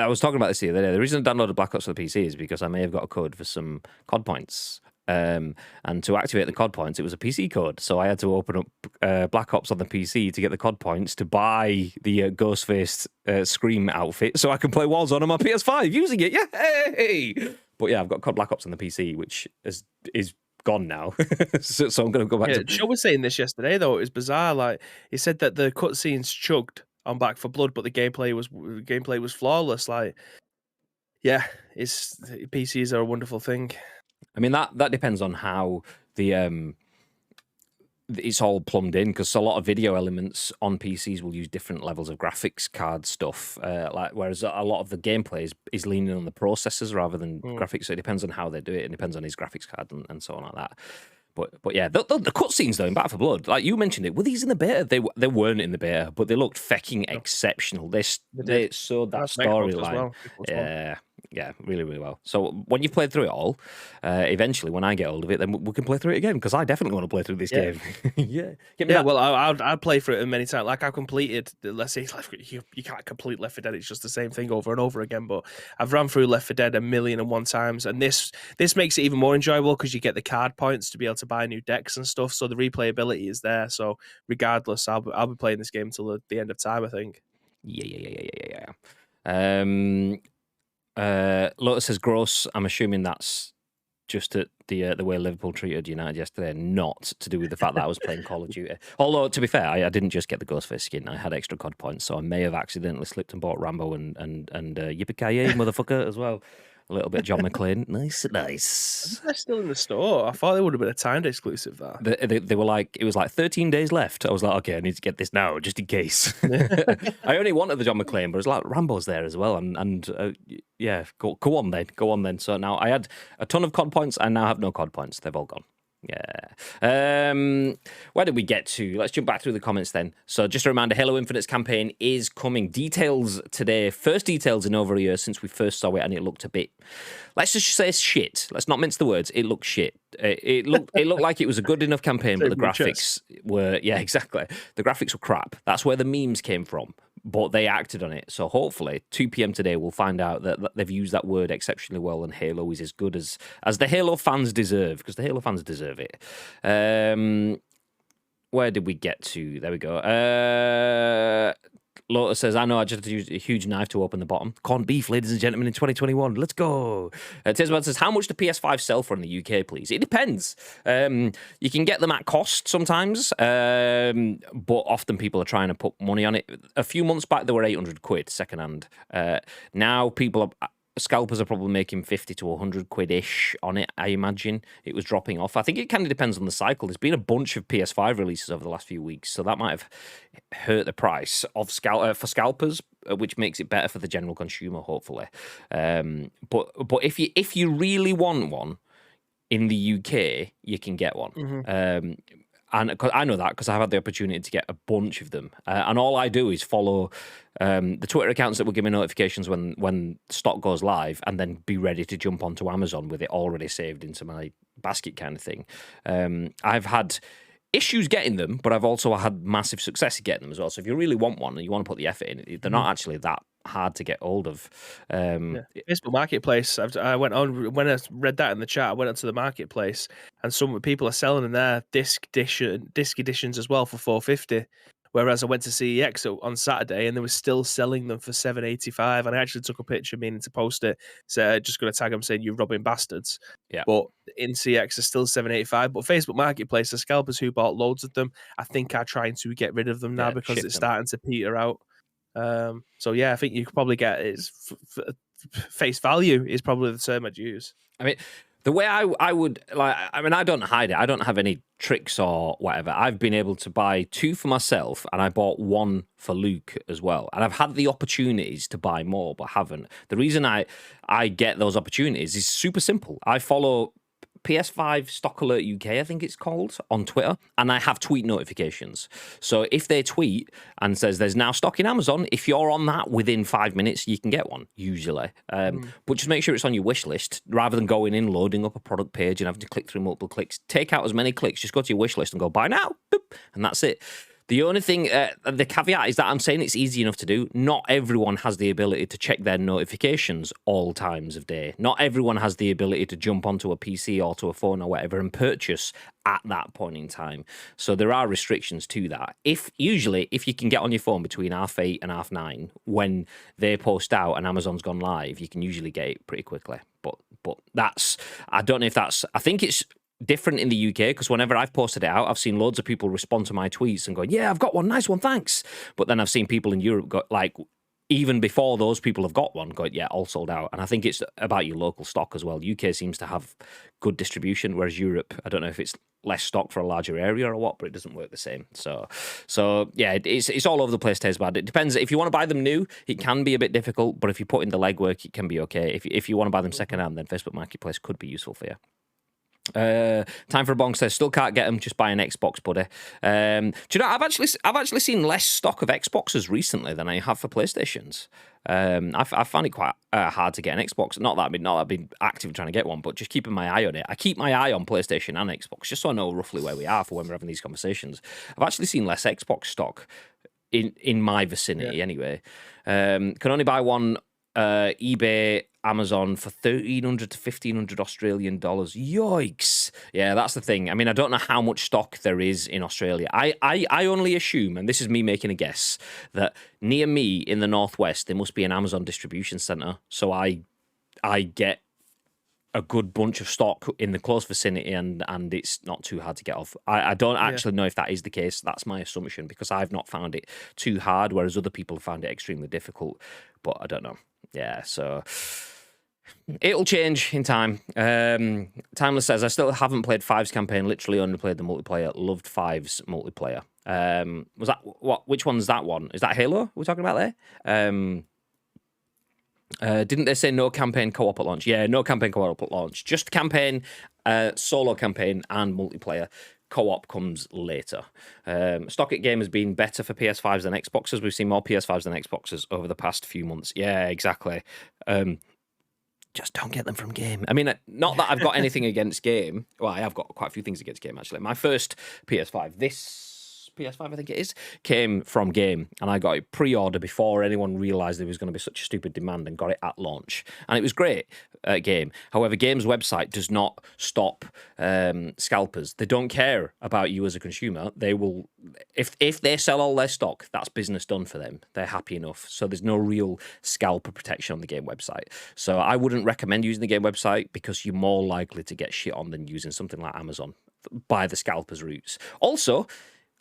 was talking about this the other day. The reason I downloaded Black Ops for the PC is because I may have got a code for some COD points. And to activate the COD points, it was a PC code. So I had to open up Black Ops on the PC to get the COD points to buy the Ghostface Scream outfit so I can play Warzone on my PS5 using it. Yay! But yeah, I've got COD Black Ops on the PC, which is gone now. so I'm going to go back to... Joe was saying this yesterday, though. It was bizarre. Like, he said that the cutscenes chugged on Back 4 Blood, but the gameplay was flawless. Like, yeah, PCs are a wonderful thing. I mean, that depends on how it's all plumbed in, because a lot of video elements on PCs will use different levels of graphics card stuff, whereas a lot of the gameplay is leaning on the processors rather than graphics. So it depends on how they do it, and it depends on his graphics card and so on like that. But yeah, the cutscenes though in Back 4 Blood, like you mentioned it, were these in the beta? They weren't in the beta, but they looked fecking exceptional. They showed that storyline. Well. Yeah, really, really well. So when you've played through it all, eventually when I get hold of it, then we can play through it again, because I definitely want to play through this game. Well, I'd play through it many times. Like, I've completed, let's say, you can't complete Left 4 Dead. It's just the same thing over and over again. But I've run through Left 4 Dead 1,000,001 times, and this makes it even more enjoyable because you get the card points to be able to buy new decks and stuff. So the replayability is there. So regardless, I'll be playing this game till the end of time, I think. Yeah. Lotus says gross. I'm assuming that's just at the way Liverpool treated United yesterday, not to do with the fact that I was playing Call of Duty. Although, to be fair, I didn't just get the Ghostface skin. I had extra COD points, so I may have accidentally slipped and bought Rambo and Yippee-ki-yay, motherfucker, as well. A little bit of John McClane. Nice. They're still in the store. I thought they would have been a timed exclusive there. They were like, it was like 13 days left. I was like, okay, I need to get this now, just in case. I only wanted the John McClane, but it's like Rambo's there as well. And yeah, go on then. So now I had a ton of COD points. I now have no COD points. They've all gone. Yeah. Where did we get to? Let's jump back through the comments then. So just a reminder, Halo Infinite's campaign is coming. Details today. First details in over a year since we first saw it, and it looked a bit, let's just say shit. Let's not mince the words. It looked shit. It looked like it was a good enough campaign, but the graphics were, yeah, exactly. The graphics were crap. That's where the memes came from. But they acted on it. So hopefully, 2 p.m. today, we'll find out that they've used that word exceptionally well, and Halo is as good as the Halo fans deserve, because the Halo fans deserve it. Where did we get to? There we go. Lotus says, I know I just had to use a huge knife to open the bottom. Corned beef, ladies and gentlemen, in 2021. Let's go. Tisman says, how much do PS5 sell for in the UK, please? It depends. You can get them at cost sometimes, but often people are trying to put money on it. A few months back, they were 800 quid secondhand. Now scalpers are probably making 50 to 100 quid-ish on it, I imagine. It was dropping off. I think it kind of depends on the cycle. There's been a bunch of PS5 releases over the last few weeks, so that might have hurt the price of for scalpers, which makes it better for the general consumer, hopefully. But if you really want one in the UK, you can get one. Mm-hmm. And I know that because I've had the opportunity to get a bunch of them. And all I do is follow the Twitter accounts that will give me notifications when stock goes live, and then be ready to jump onto Amazon with it already saved into my basket kind of thing. I've had issues getting them, but I've also had massive success getting them as well. So if you really want one and you want to put the effort in, they're not actually that hard to get hold of. Facebook Marketplace. I went on when I read that in the chat. I went onto the marketplace, and some people are selling in there disc editions as well for $450. Whereas I went to CEX on Saturday, and they were still selling them for $785. And I actually took a picture, meaning to post it. So just going to tag them saying, "You robbing bastards." Yeah. But in CX are still $785. But Facebook Marketplace, the scalpers who bought loads of them, I think are trying to get rid of them now because it's starting to peter out. So yeah, I think you could probably get it. Face value is probably the term I'd use. I mean, the way I would like, I mean, I don't hide it. I don't have any tricks or whatever. I've been able to buy 2 for myself, and I bought 1 for Luke as well. And I've had the opportunities to buy more, but haven't. The reason I get those opportunities is super simple. I follow PS5 Stock Alert UK, I think it's called, on Twitter, and I have tweet notifications. So if they tweet and says there's now stock in Amazon, if you're on that within 5 minutes, you can get one, usually. But just make sure it's on your wish list, rather than going in, loading up a product page and having to click through multiple clicks. Take out as many clicks, just go to your wish list and go, buy now, boop, and that's it. The only thing, the caveat is that I'm saying it's easy enough to do. Not everyone has the ability to check their notifications all times of day. Not everyone has the ability to jump onto a PC or to a phone or whatever and purchase at that point in time. So there are restrictions to that. If you can get on your phone between 8:30 and 9:30 when they post out and Amazon's gone live, you can usually get it pretty quickly. But that's, I don't know if that's, I think it's different in the UK, because whenever I've posted it out, I've seen loads of people respond to my tweets and go, yeah, I've got one, nice one, thanks. But then I've seen people in Europe go, like, even before those people have got one, go, yeah, all sold out. And I think it's about your local stock as well. UK seems to have good distribution, whereas Europe, I don't know if it's less stock for a larger area or what, but it doesn't work the same. So yeah, it's all over the place, tastes bad. It depends. If you want to buy them new, it can be a bit difficult, but if you put in the legwork, it can be okay. If you want to buy them secondhand, then Facebook Marketplace could be useful for you. Time for a Bong says, still can't get them, just buy an Xbox, buddy. Do you know, I've actually seen less stock of Xboxes recently than I have for PlayStations. I found it quite hard to get an Xbox. Not that I've been active trying to get one, but just keeping my eye on it. I keep my eye on PlayStation and Xbox just so I know roughly where we are for when we're having these conversations. I've actually seen less Xbox stock in my vicinity anyway. Can only buy one eBay, Amazon for 1,300 to 1,500 Australian dollars. Yikes! Yeah, that's the thing. I mean, I don't know how much stock there is in Australia. I only assume, and this is me making a guess, that near me in the northwest there must be an Amazon distribution center. So I get a good bunch of stock in the close vicinity, and it's not too hard to get off. I don't actually know if that is the case. That's my assumption, because I've not found it too hard, whereas other people have found it extremely difficult. But I don't know. Yeah, so it'll change in time. Timeless says, I still haven't played Five's campaign, literally only played the multiplayer. Loved Five's multiplayer. Was that what? Which one's that one? Is that Halo we're talking about there? Didn't they say no campaign co-op at launch? Yeah, no campaign co-op at launch. Just campaign, solo campaign, and multiplayer. Co-op comes later. Stock at game has been better for PS5s than Xboxes. We've seen more PS5s than Xboxes over the past few months. Yeah, exactly. Just don't get them from Game. I mean, not that I've got anything against Game. Well, I have got quite a few things against Game, actually. My first PS5, this PS5, I think it is, came from Game, and I got it pre-order before anyone realised there was going to be such a stupid demand, and got it at launch. And it was great at Game. However, Game's website does not stop scalpers. They don't care about you as a consumer. They will, if they sell all their stock, that's business done for them. They're happy enough. So there's no real scalper protection on the Game website. So I wouldn't recommend using the Game website, because you're more likely to get shit on than using something like Amazon by the scalpers' routes. Also,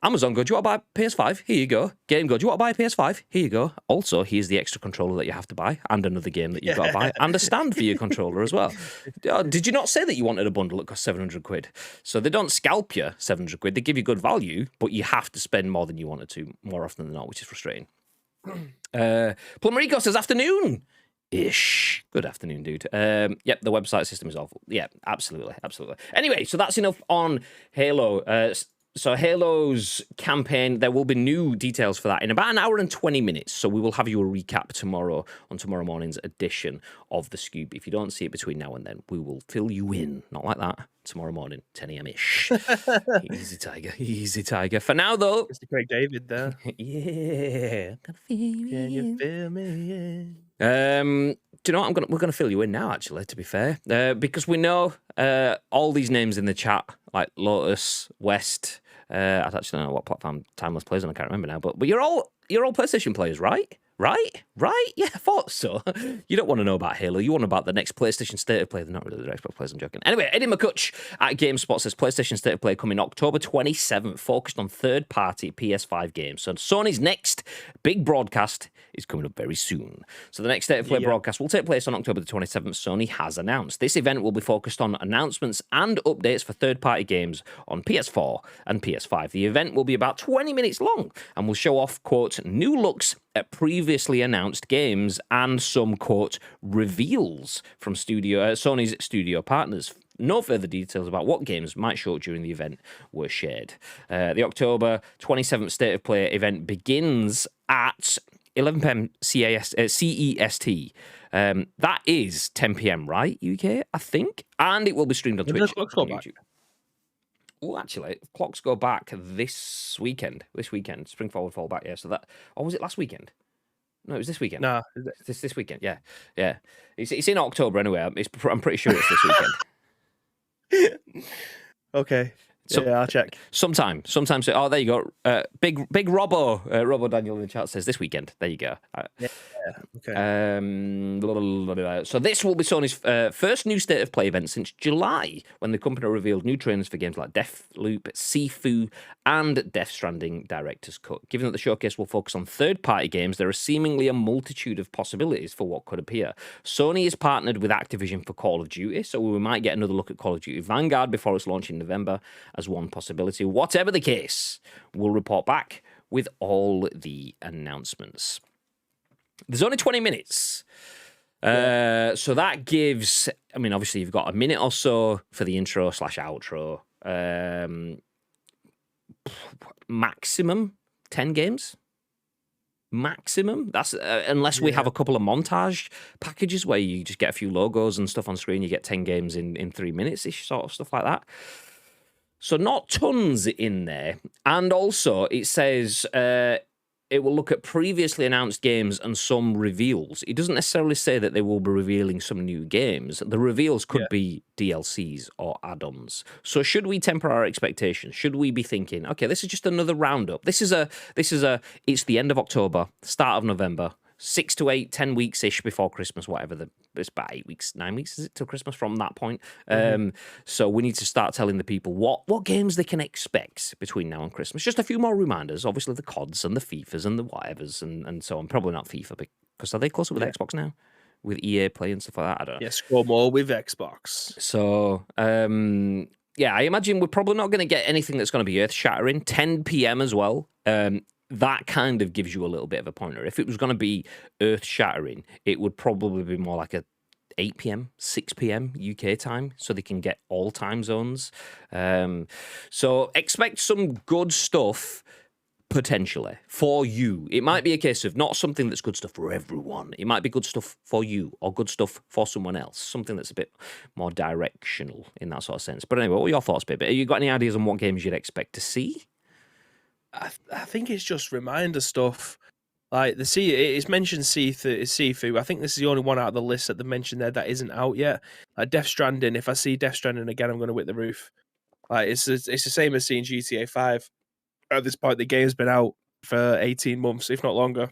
Amazon go, do you want to buy a PS5? Here you go. Game go, do you want to buy a PS5? Here you go. Also, here's the extra controller that you have to buy, and another game that you've got to buy, and a stand for your controller as well. Did you not say that you wanted a bundle that cost 700 quid? So they don't scalp you 700 quid. They give you good value, but you have to spend more than you wanted to, more often than not, which is frustrating. Plumerico says, afternoon. Ish. Good afternoon, dude. Yep, the website system is awful. Yeah, absolutely. Anyway, so that's enough on Halo. So Halo's campaign, there will be new details for that in about an hour and 20 minutes. So we will have you a recap tomorrow on tomorrow morning's edition of The Scoop. If you don't see it between now and then, we will fill you in. Not like that. Tomorrow morning, 10 a.m.-ish. Easy, tiger. Easy, tiger. For now, though... Mr. Craig David there. Yeah. Can you feel me? Do you know what? We're gonna fill you in now, actually, to be fair. Because we know all these names in the chat, like Lotus, West. I actually don't know what platform Timeless plays on, I can't remember now. But you're all PlayStation players, right? Right? Yeah, I thought so. You don't want to know about Halo. You want to know about the next PlayStation State of Play. They're not really the Xbox players, I'm joking. Anyway, Eddie McCutch at GameSpot says PlayStation State of Play coming October 27th, focused on third-party PS5 games. So Sony's next big broadcast is coming up very soon. So the next State of Play broadcast will take place on October the 27th, Sony has announced. This event will be focused on announcements and updates for third-party games on PS4 and PS5. The event will be about 20 minutes long and will show off, quote, new looks at previously announced games and some, quote, reveals from Sony's studio partners. No further details about what games might show up during the event were shared. The October 27th State of Play event begins at 11 p.m. CEST. That is 10 p.m., right, UK, I think? And it will be streamed on Twitch and YouTube. Oh, actually, clocks go back this weekend. Spring forward, fall back. Yeah, so that. Or was it last weekend? No, it was this weekend. No, it's this weekend. Yeah. It's in October anyway. I'm pretty sure it's this weekend. Okay. Yeah, I'll check. Sometime. Oh, there you go. Big Robo Daniel in the chat says this weekend. There you go. Okay. So this will be Sony's first new State of Play event since July, when the company revealed new trailers for games like Deathloop, Sifu, and Death Stranding Director's Cut. Given that the showcase will focus on third-party games, there are seemingly a multitude of possibilities for what could appear. Sony is partnered with Activision for Call of Duty, so we might get another look at Call of Duty Vanguard before its launch in November as one possibility. Whatever the case, we'll report back with all the announcements. There's only 20 minutes. So that gives, I mean, obviously you've got a minute or so for the intro/outro. Maximum 10 games. Maximum. That's unless we have a couple of montage packages where you just get a few logos and stuff on screen. You get 10 games in 3 minutes-ish, sort of stuff like that. So not tons in there. And also it says it will look at previously announced games and some reveals. It doesn't necessarily say that they will be revealing some new games. The reveals could be DLCs or add-ons. So should we temper our expectations? Should we be thinking, okay, this is just another roundup. It's the end of October, start of November. 6 to 8, 10 weeks-ish before Christmas, whatever. It's about 8 weeks, 9 weeks, is it, till Christmas from that point? So we need to start telling the people what games they can expect between now and Christmas. Just a few more reminders. Obviously, the CODs and the FIFAs and the whatevers and so on. Probably not FIFA, because are they closer with Xbox now? With EA Play and stuff like that? I don't know. Yeah, score more with Xbox. So, yeah, I imagine we're probably not going to get anything that's going to be earth-shattering. 10 p.m. as well. That kind of gives you a little bit of a pointer. If it was going to be earth-shattering, it would probably be more like a 8 p.m., 6 p.m. UK time, so they can get all time zones. So expect some good stuff, potentially, for you. It might be a case of not something that's good stuff for everyone. It might be good stuff for you or good stuff for someone else. Something that's a bit more directional in that sort of sense. But anyway, what are your thoughts, babe? Have you got any ideas on what games you'd expect to see? I think it's just reminder stuff. Like it's mentioned Sifu. I think this is the only one out of the list that they mentioned there that isn't out yet. Like Death Stranding. If I see Death Stranding again, I'm going to whip the roof. Like it's the same as seeing GTA 5. At this point, the game's been out for 18 months, if not longer.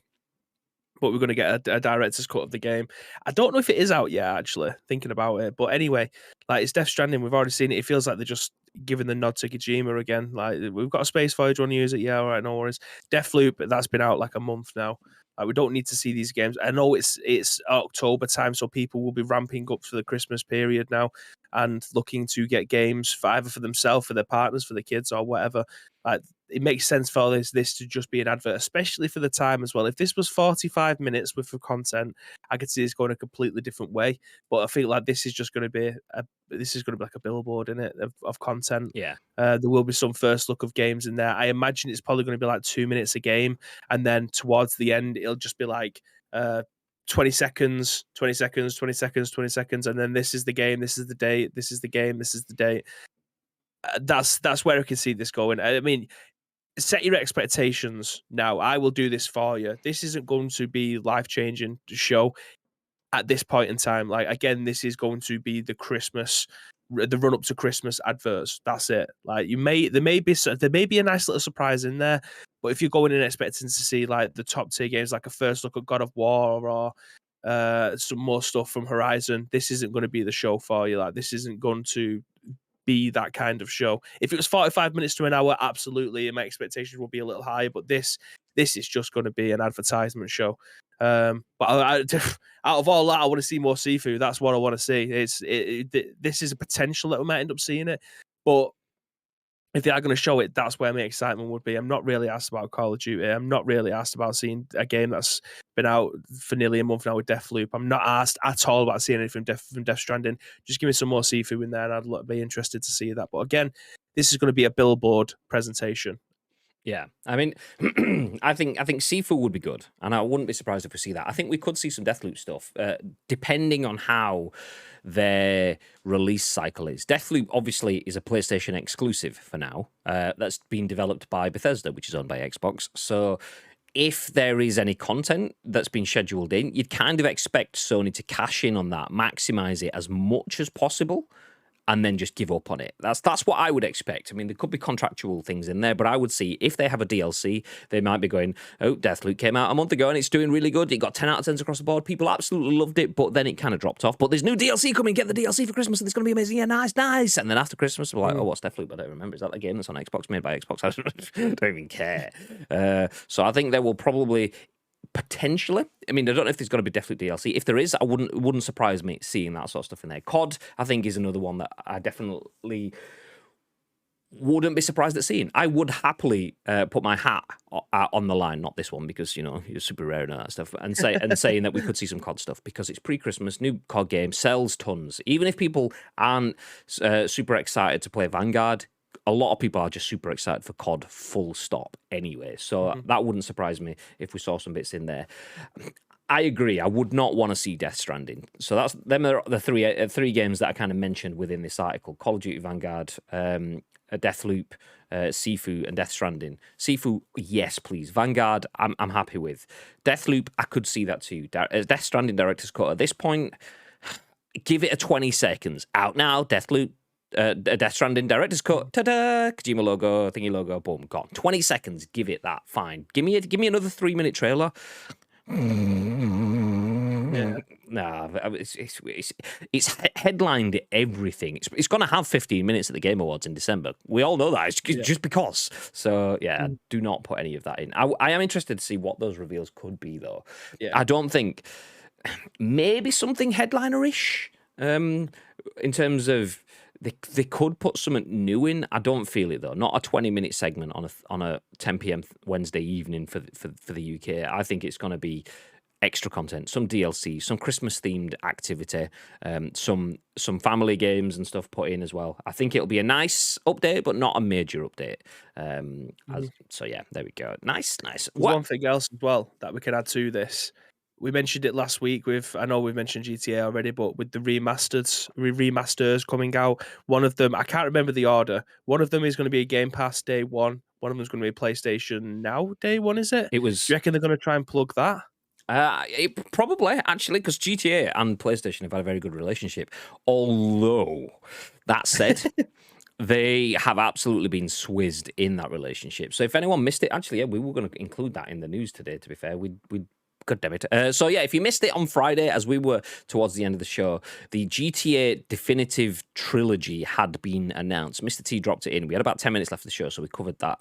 But we're going to get a director's cut of the game. I don't know if it is out yet, actually, thinking about it. But anyway, like it's Death Stranding. We've already seen it. It feels like they're just giving the nod to Kojima again. Like, we've got a space voyage, want to use it? Yeah, all right, no worries. Deathloop, that's been out like a month now. Like, we don't need to see these games. I know it's October time, so people will be ramping up for the Christmas period now and looking to get games for either for themselves, for their partners, for the kids, or whatever. Like, it makes sense for this to just be an advert, especially for the time as well. If this was 45 minutes worth of content, I could see this going a completely different way. But I feel like this is just going to be like a billboard in it of content. Yeah. There will be some first look of games in there. I imagine it's probably going to be like 2 minutes a game, and then towards the end, it'll just be like 20 seconds, 20 seconds, 20 seconds, 20 seconds, and then this is the game, this is the date, this is the game, this is the date. That's where I can see this going. I mean, set your expectations now. I will do this for you. This isn't going to be life-changing show at this point in time. Like, again, this is going to be the run-up to Christmas adverts. That's it. Like, there may be a nice little surprise in there, but if you're going in expecting to see like the top tier games, like a first look at God of War or some more stuff from Horizon, this isn't going to be the show for you. Like, this isn't going to be that kind of show. If it was 45 minutes to an hour, absolutely, and my expectations will be a little higher. But this is just going to be an advertisement show. But out of all that, I want to see more Sifu. That's what I want to see. This is a potential that we might end up seeing it, but if they are going to show it, that's where my excitement would be. I'm not really asked about Call of Duty. I'm not really asked about seeing a game that's been out for nearly a month now with Deathloop. I'm not asked at all about seeing anything from Death Stranding. Just give me some more Sifu in there, and I'd be interested to see that. But again, this is going to be a billboard presentation. Yeah, I mean, I think Sifu would be good, and I wouldn't be surprised if we see that. I think we could see some Deathloop stuff, depending on how their release cycle is. Deathloop obviously is a PlayStation exclusive for now. That's been developed by Bethesda, which is owned by Xbox. So if there is any content that's been scheduled in, you'd kind of expect Sony to cash in on that, maximize it as much as possible, and then just give up on it. That's what I would expect. I mean, there could be contractual things in there, but I would see if they have a DLC, they might be going, oh, Deathloop came out a month ago and it's doing really good. It got 10 out of 10s across the board. People absolutely loved it, but then it kind of dropped off. But there's new DLC coming. Get the DLC for Christmas and it's going to be amazing. Yeah, nice. And then after Christmas, we're like, oh, what's Deathloop? I don't remember. Is that the game that's on Xbox, made by Xbox? I don't even care. So I think there will probably... potentially, I mean, I don't know if there's going to be Deathloop DLC. If there is, it wouldn't surprise me seeing that sort of stuff in there. COD, I think, is another one that I definitely wouldn't be surprised at seeing. I would happily put my hat on the line, not this one because you're super rare and all that stuff, and saying that we could see some COD stuff because it's pre-Christmas, new COD game sells tons. Even if people aren't super excited to play Vanguard, a lot of people are just super excited for COD full stop anyway. So that wouldn't surprise me if we saw some bits in there. I agree. I would not want to see Death Stranding. So them are the three games that I kind of mentioned within this article. Call of Duty Vanguard, Deathloop, Sifu, and Death Stranding. Sifu, yes, please. Vanguard, I'm happy with. Deathloop, I could see that too. Death Stranding Director's Cut. At this point, give it a 20 seconds. Out now, Deathloop. Death Stranding Director's Cut, ta-da, Kojima logo, thingy logo, boom, gone. 20 seconds, give it that, fine. Give me another 3-minute trailer. Yeah. Nah, it's headlined everything. It's going to have 15 minutes at the Game Awards in December. We all know that. It's just because. So, yeah, do not put any of that in. I am interested to see what those reveals could be, though. Yeah. I don't think... Maybe something headliner-ish in terms of... They could put something new in. I don't feel it, though. Not a 20-minute segment on a 10 p.m. Wednesday evening for the UK. I think it's going to be extra content, some DLC, some Christmas-themed activity, some family games and stuff put in as well. I think it'll be a nice update, but not a major update. So, yeah, there we go. Nice. One thing else as well that we can add to this. We mentioned it last week I know we've mentioned GTA already, but with the remasters coming out, one of them, I can't remember the order. One of them is going to be a Game Pass day one. One of them is going to be a PlayStation Now day one, is it? It was... Do you reckon they're going to try and plug that? Probably, actually, because GTA and PlayStation have had a very good relationship. Although, that said, they have absolutely been swizzed in that relationship. So if anyone missed it, actually, yeah, we were going to include that in the news today, to be fair. We'd God damn it. So, yeah, if you missed it on Friday, as we were towards the end of the show, the GTA Definitive Trilogy had been announced. Mr. T dropped it in. We had about 10 minutes left of the show, so we covered that,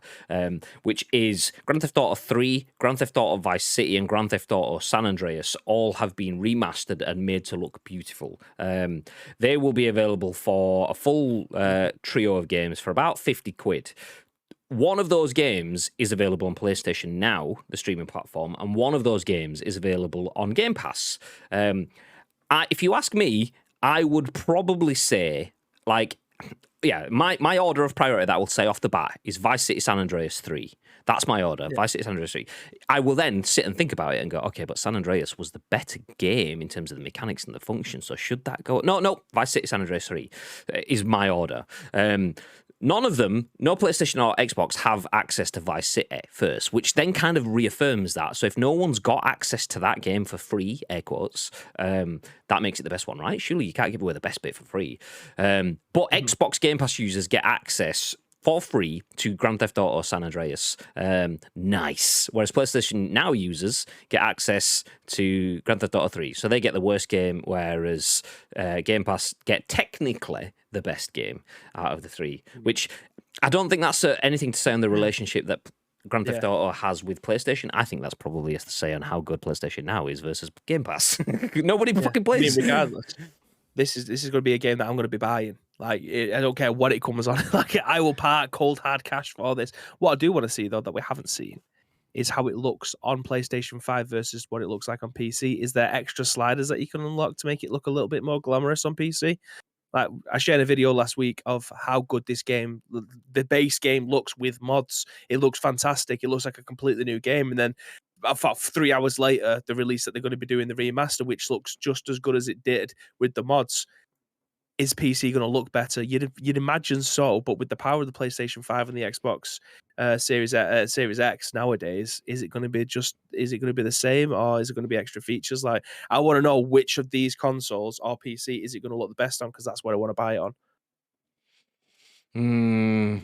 which is Grand Theft Auto 3, Grand Theft Auto Vice City, and Grand Theft Auto San Andreas all have been remastered and made to look beautiful. They will be available for a full trio of games for about 50 quid. One of those games is available on PlayStation Now, the streaming platform, and one of those games is available on Game Pass. If you ask me, I would probably say, my order of priority that I will say off the bat is Vice City San Andreas 3. That's my order, Vice City San Andreas 3. I will then sit and think about it and go, okay, but San Andreas was the better game in terms of the mechanics and the function, so should that go? No, Vice City San Andreas 3 is my order. None of them, no PlayStation or Xbox, have access to Vice City first, which then kind of reaffirms that. So if no one's got access to that game for free, air quotes, that makes it the best one, right? Surely you can't give away the best bit for free. But Xbox Game Pass users get access for free to Grand Theft Auto San Andreas. Nice. Whereas PlayStation Now users get access to Grand Theft Auto 3. So they get the worst game, whereas Game Pass get technically the best game out of the three, which I don't think that's anything to say on the relationship that Grand Theft Auto has with PlayStation. I think that's probably a say on how good PlayStation Now is versus Game Pass. Nobody fucking plays. I mean, regardless, this is going to be a game that I'm going to be buying. Like, I don't care what it comes on. Like, I will part cold hard cash for this. What I do want to see, though, that we haven't seen, is how it looks on PlayStation 5 versus what it looks like on PC. Is there extra sliders that you can unlock to make it look a little bit more glamorous on PC? Like, I shared a video last week of how good this game, the base game, looks with mods. It looks fantastic. It looks like a completely new game. And then about 3 hours later, the release that they're going to be doing the remaster, which looks just as good as it did with the mods. Is PC going to look better? You'd imagine so, but with the power of the PlayStation 5 and the Xbox Series X nowadays, is it going to be the same, or is it going to be extra features? Like, I want to know which of these consoles or PC is it going to look the best on, because that's what I want to buy it on.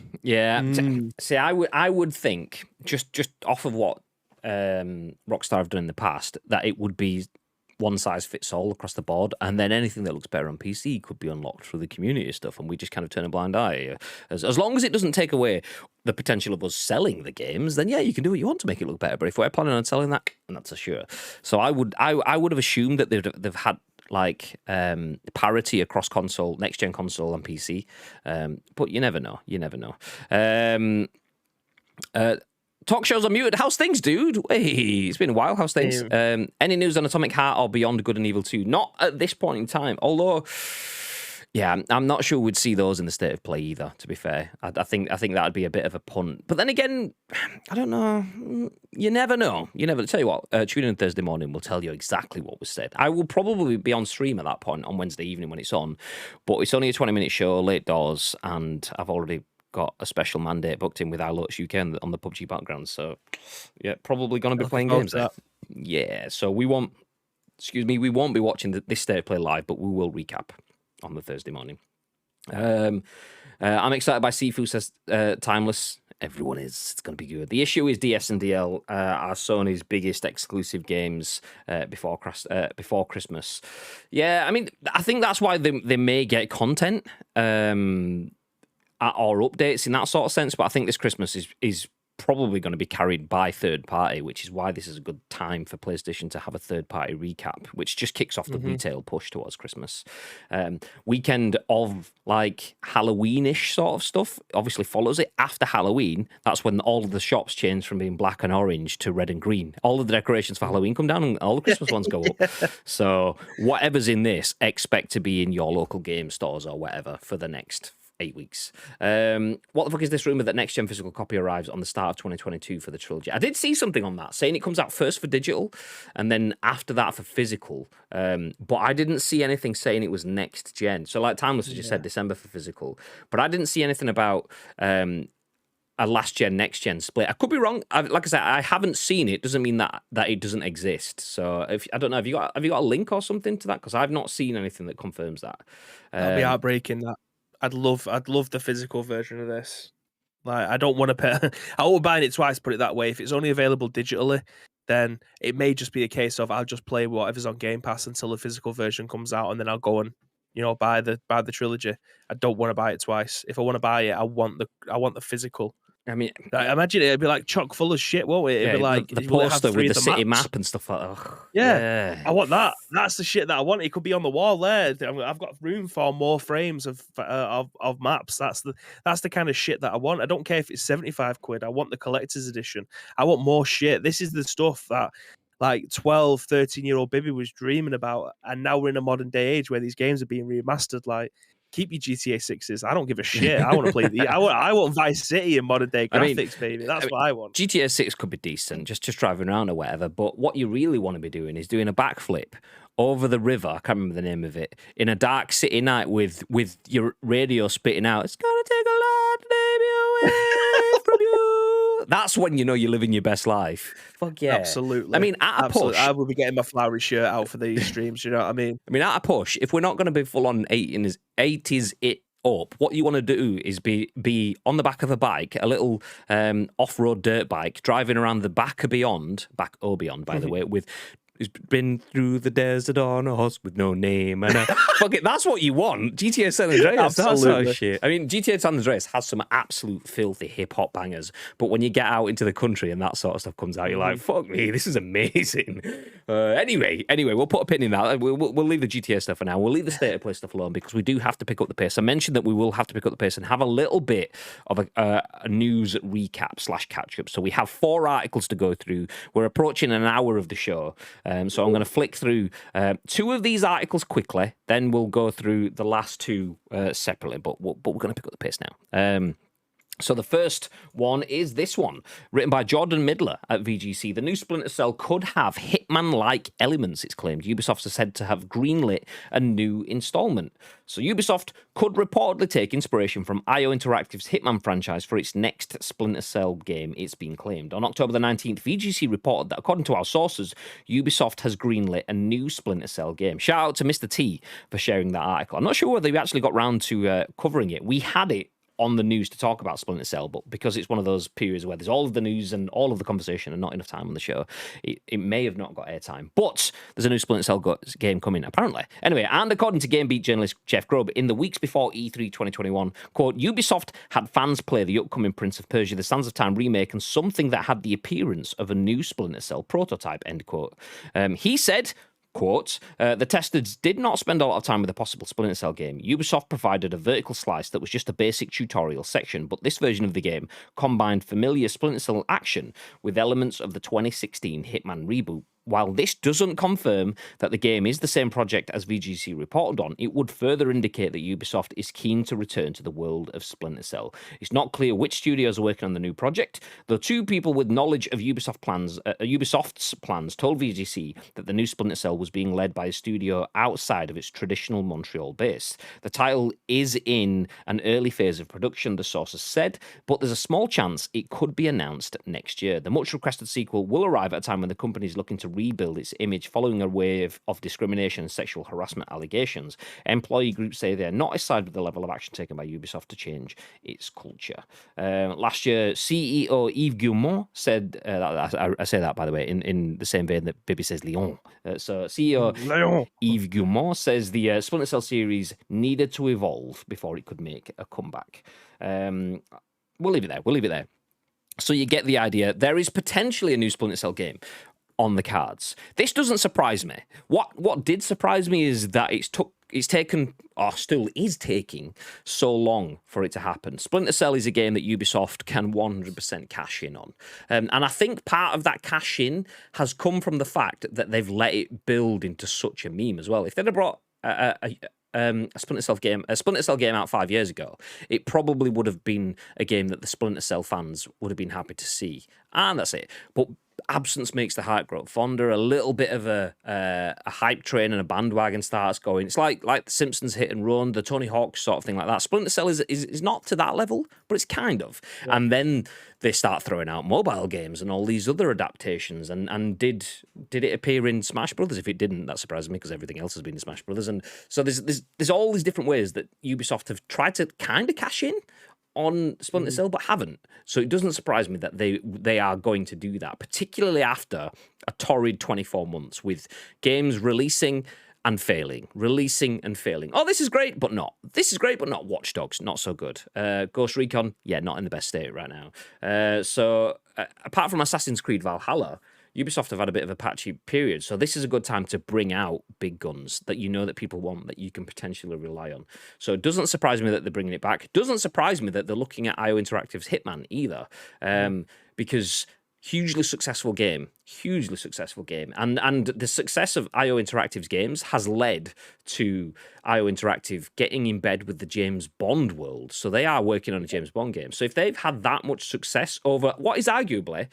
See, I would think just off of what Rockstar have done in the past, that it would be one size fits all across the board, and then anything that looks better on PC could be unlocked through the community stuff, and we just kind of turn a blind eye. As long as it doesn't take away the potential of us selling the games, then yeah, you can do what you want to make it look better. But if we're planning on selling that, and that's a sure. So I would have assumed that they've had like parity across console, next gen console and PC, but you never know. Talk shows are muted. How's things, dude? Hey, it's been a while. How's things? Any news on Atomic Heart or Beyond Good and Evil 2? Not at this point in time. Although, yeah, I'm not sure we'd see those in the state of play either, to be fair. I think that'd be a bit of a punt. But then again, I don't know. You never know. Tell you what, tune in Thursday morning. We'll tell you exactly what was said. I will probably be on stream at that point on Wednesday evening when it's on. But it's only a 20-minute show, late doors, and I've already got a special mandate booked in with iLotus UK on the PUBG background, so yeah, probably going to be playing games there. Yeah, so we won't be watching this state of play live, but we will recap on the Thursday morning. I'm excited by Sifu, says Timeless. Everyone is. It's going to be good. The issue is DS and DL are Sony's biggest exclusive games before Christmas. Yeah, I mean, I think that's why they may get content or updates in that sort of sense. But I think this Christmas is probably going to be carried by third party, which is why this is a good time for PlayStation to have a third party recap, which just kicks off the retail push towards Christmas. Weekend of like Halloweenish sort of stuff obviously follows it. After Halloween, that's when all of the shops change from being black and orange to red and green. All of the decorations for Halloween come down and all the Christmas ones go up. So whatever's in this, expect to be in your local game stores or whatever for the next 8 weeks. What the fuck is this rumor that next gen physical copy arrives on the start of 2022 for the trilogy? I did see something on that saying it comes out first for digital and then after that for physical. But I didn't see anything saying it was next gen. So like Timeless has just said December for physical, but I didn't see anything about a last gen next gen split. I could be wrong. Like I said, I haven't seen it. Doesn't mean that it doesn't exist. So I don't know. Have you got a link or something to that? Because I've not seen anything that confirms that. That'd be heartbreaking. That I'd love the physical version of this. Like, I don't want to pay. I won't buy it twice. Put it that way. If it's only available digitally, then it may just be a case of I'll just play whatever's on Game Pass until the physical version comes out, and then I'll go and buy the trilogy. I don't want to buy it twice. If I want to buy it, I want the physical. I mean, I imagine it'd be like chock full of shit, won't it? It'd be like the poster with the city map and stuff like that. Yeah, I want that. That's the shit that I want. It could be on the wall there. I've got room for more frames of maps. That's the kind of shit that I want. I don't care if it's 75 quid. I want the collector's edition. I want more shit. This is the stuff that like 12, 13-year-old Bibby was dreaming about. And now we're in a modern day age where these games are being remastered. Like, keep your GTA 6s. I don't give a shit. I want to play I want Vice City in modern day graphics, baby. That's what I want. GTA 6 could be decent, just driving around or whatever. But what you really want to be doing is doing a backflip over the river. I can't remember the name of it. In a dark city night with your radio spitting out, it's gonna take a lot to take me away from you. That's when you know you're living your best life. Fuck yeah. Absolutely. I mean, at a push, I will be getting my flowery shirt out for these streams, you know what I mean? I mean, at a push, if we're not going to be full on 80s it up, what you want to do is be on the back of a bike, a little off-road dirt bike, driving around the back of Beyond, by the way, with... He's been through the desert on a horse with no name. And fuck it, that's what you want. GTA San Andreas, that sort of shit. I mean, GTA San Andreas has some absolute filthy hip-hop bangers, but when you get out into the country and that sort of stuff comes out, you're like, fuck me, this is amazing. Anyway, we'll put a pin in that. We'll leave the GTA stuff for now. We'll leave the State of Play stuff alone because we do have to pick up the pace. I mentioned that we will have to pick up the pace and have a little bit of a news recap / catch-up. So we have 4 articles to go through. We're approaching an hour of the show. So I'm going to flick through 2 of these articles quickly, then we'll go through the last 2 separately, but we're going to pick up the pace now. So the first one is this one, written by Jordan Midler at VGC. The new Splinter Cell could have Hitman-like elements, it's claimed. Ubisoft is said to have greenlit a new installment. So Ubisoft could reportedly take inspiration from IO Interactive's Hitman franchise for its next Splinter Cell game, it's been claimed. On October the 19th, VGC reported that, according to our sources, Ubisoft has greenlit a new Splinter Cell game. Shout out to Mr. T for sharing that article. I'm not sure whether we actually got round to covering it. We had it on the news to talk about Splinter Cell, but because it's one of those periods where there's all of the news and all of the conversation and not enough time on the show, it may have not got airtime. But there's a new Splinter Cell game coming, apparently. Anyway, and according to GameBeat journalist Jeff Grubb, in the weeks before E3 2021, quote, Ubisoft had fans play the upcoming Prince of Persia: The Sands of Time remake and something that had the appearance of a new Splinter Cell prototype, end quote. He said, quote, the testers did not spend a lot of time with a possible Splinter Cell game. Ubisoft provided a vertical slice that was just a basic tutorial section, but this version of the game combined familiar Splinter Cell action with elements of the 2016 Hitman reboot. While this doesn't confirm that the game is the same project as VGC reported on, it would further indicate that Ubisoft is keen to return to the world of Splinter Cell. It's not clear which studios are working on the new project, though 2 people with knowledge of Ubisoft's plans told VGC that the new Splinter Cell was being led by a studio outside of its traditional Montreal base. The title is in an early phase of production, the sources said, but there's a small chance it could be announced next year. The much-requested sequel will arrive at a time when the company is looking to rebuild its image following a wave of discrimination and sexual harassment allegations. Employee groups say they're not satisfied with the level of action taken by Ubisoft to change its culture. Last year, CEO Yves Guillemot said, I say that, by the way, in the same vein that Bibi says Lyon. So CEO Leon. Yves Guillemot says the Splinter Cell series needed to evolve before it could make a comeback. We'll leave it there. So you get the idea. There is potentially a new Splinter Cell game on the cards. This doesn't surprise me. What did surprise me is that it's taken, or still is taking, so long for it to happen. Splinter Cell is a game that Ubisoft can 100% cash in on. And I think part of that cash in has come from the fact that they've let it build into such a meme as well. If they'd have brought a Splinter Cell game out 5 years ago, it probably would have been a game that the Splinter Cell fans would have been happy to see. And that's it. But absence makes the heart grow fonder. A little bit of a hype train and a bandwagon starts going. It's like the Simpsons hit and run, the Tony Hawk sort of thing like that. Splinter Cell is not to that level, but it's kind of. Yeah. And then they start throwing out mobile games and all these other adaptations. And did it appear in Smash Brothers? If it didn't, that surprises me because everything else has been in Smash Brothers. And so there's all these different ways that Ubisoft have tried to kind of cash in on Splinter Cell, but haven't. So it doesn't surprise me that they are going to do that, particularly after a torrid 24 months with games releasing and failing. Oh, this is great, but not. This is great, but not. Watch Dogs, not so good. Ghost Recon, yeah, not in the best state right now. So apart from Assassin's Creed Valhalla, Ubisoft have had a bit of a patchy period, so this is a good time to bring out big guns that you know that people want, that you can potentially rely on. So it doesn't surprise me that they're bringing it back. It doesn't surprise me that they're looking at IO Interactive's Hitman either, because hugely successful game, and the success of IO Interactive's games has led to IO Interactive getting in bed with the James Bond world. So they are working on a James Bond game. So if they've had that much success over what is arguably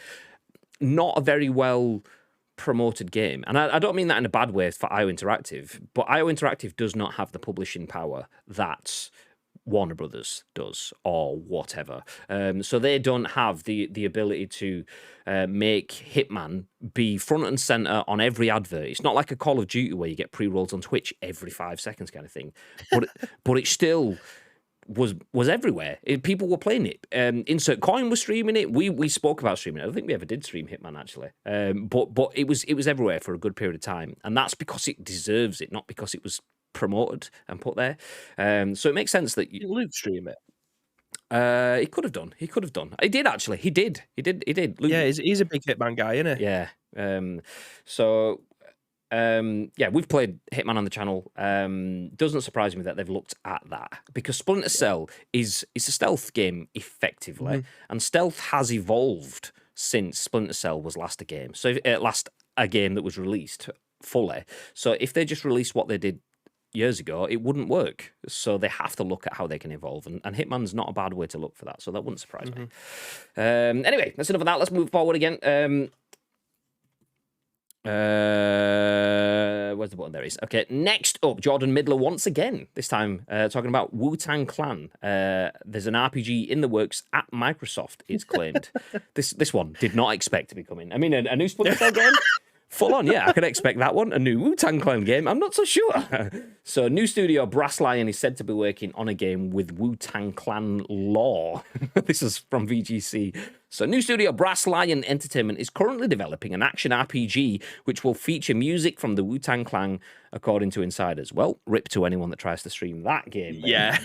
not a very well promoted game, and I don't mean that in a bad way for IO Interactive, but IO Interactive does not have the publishing power that Warner Brothers does or whatever. So they don't have the ability to make Hitman be front and center on every advert. It's not like a Call of Duty where you get pre-rolls on Twitch every 5 seconds kind of thing, but it still was everywhere. People were playing it. Insert Coin was streaming it. We spoke about streaming it. I don't think we ever did stream Hitman actually. But it was everywhere for a good period of time, and that's because it deserves it, not because it was promoted and put there. So it makes sense that Luke stream it. He could have done. He did actually. He did. Luke, yeah, he's a big Hitman guy, isn't he? Yeah. Yeah, we've played Hitman on the channel. Doesn't surprise me that they've looked at that, because Splinter Cell is a stealth game effectively, and stealth has evolved since Splinter Cell was last a game. So last a game that was released fully. So if they just released what they did years ago, it wouldn't work. So they have to look at how they can evolve, and Hitman's not a bad way to look for that. So that wouldn't surprise me. Anyway, that's enough of that. Let's move forward again. Where's the button? There it is. Okay, next up, Jordan Midler once again, this time talking about Wu-Tang Clan. There's an RPG in the works at Microsoft, it's claimed. This one did not expect to be coming. I mean, a new Splinter Cell game? Full on, yeah, I could expect that one. A new Wu-Tang Clan game, I'm not so sure. So, new studio Brass Lion is said to be working on a game with Wu-Tang Clan lore. This is from VGC. So, new studio Brass Lion Entertainment is currently developing an action RPG which will feature music from the Wu-Tang Clan, according to insiders. Well, rip to anyone that tries to stream that game. Then. Yeah.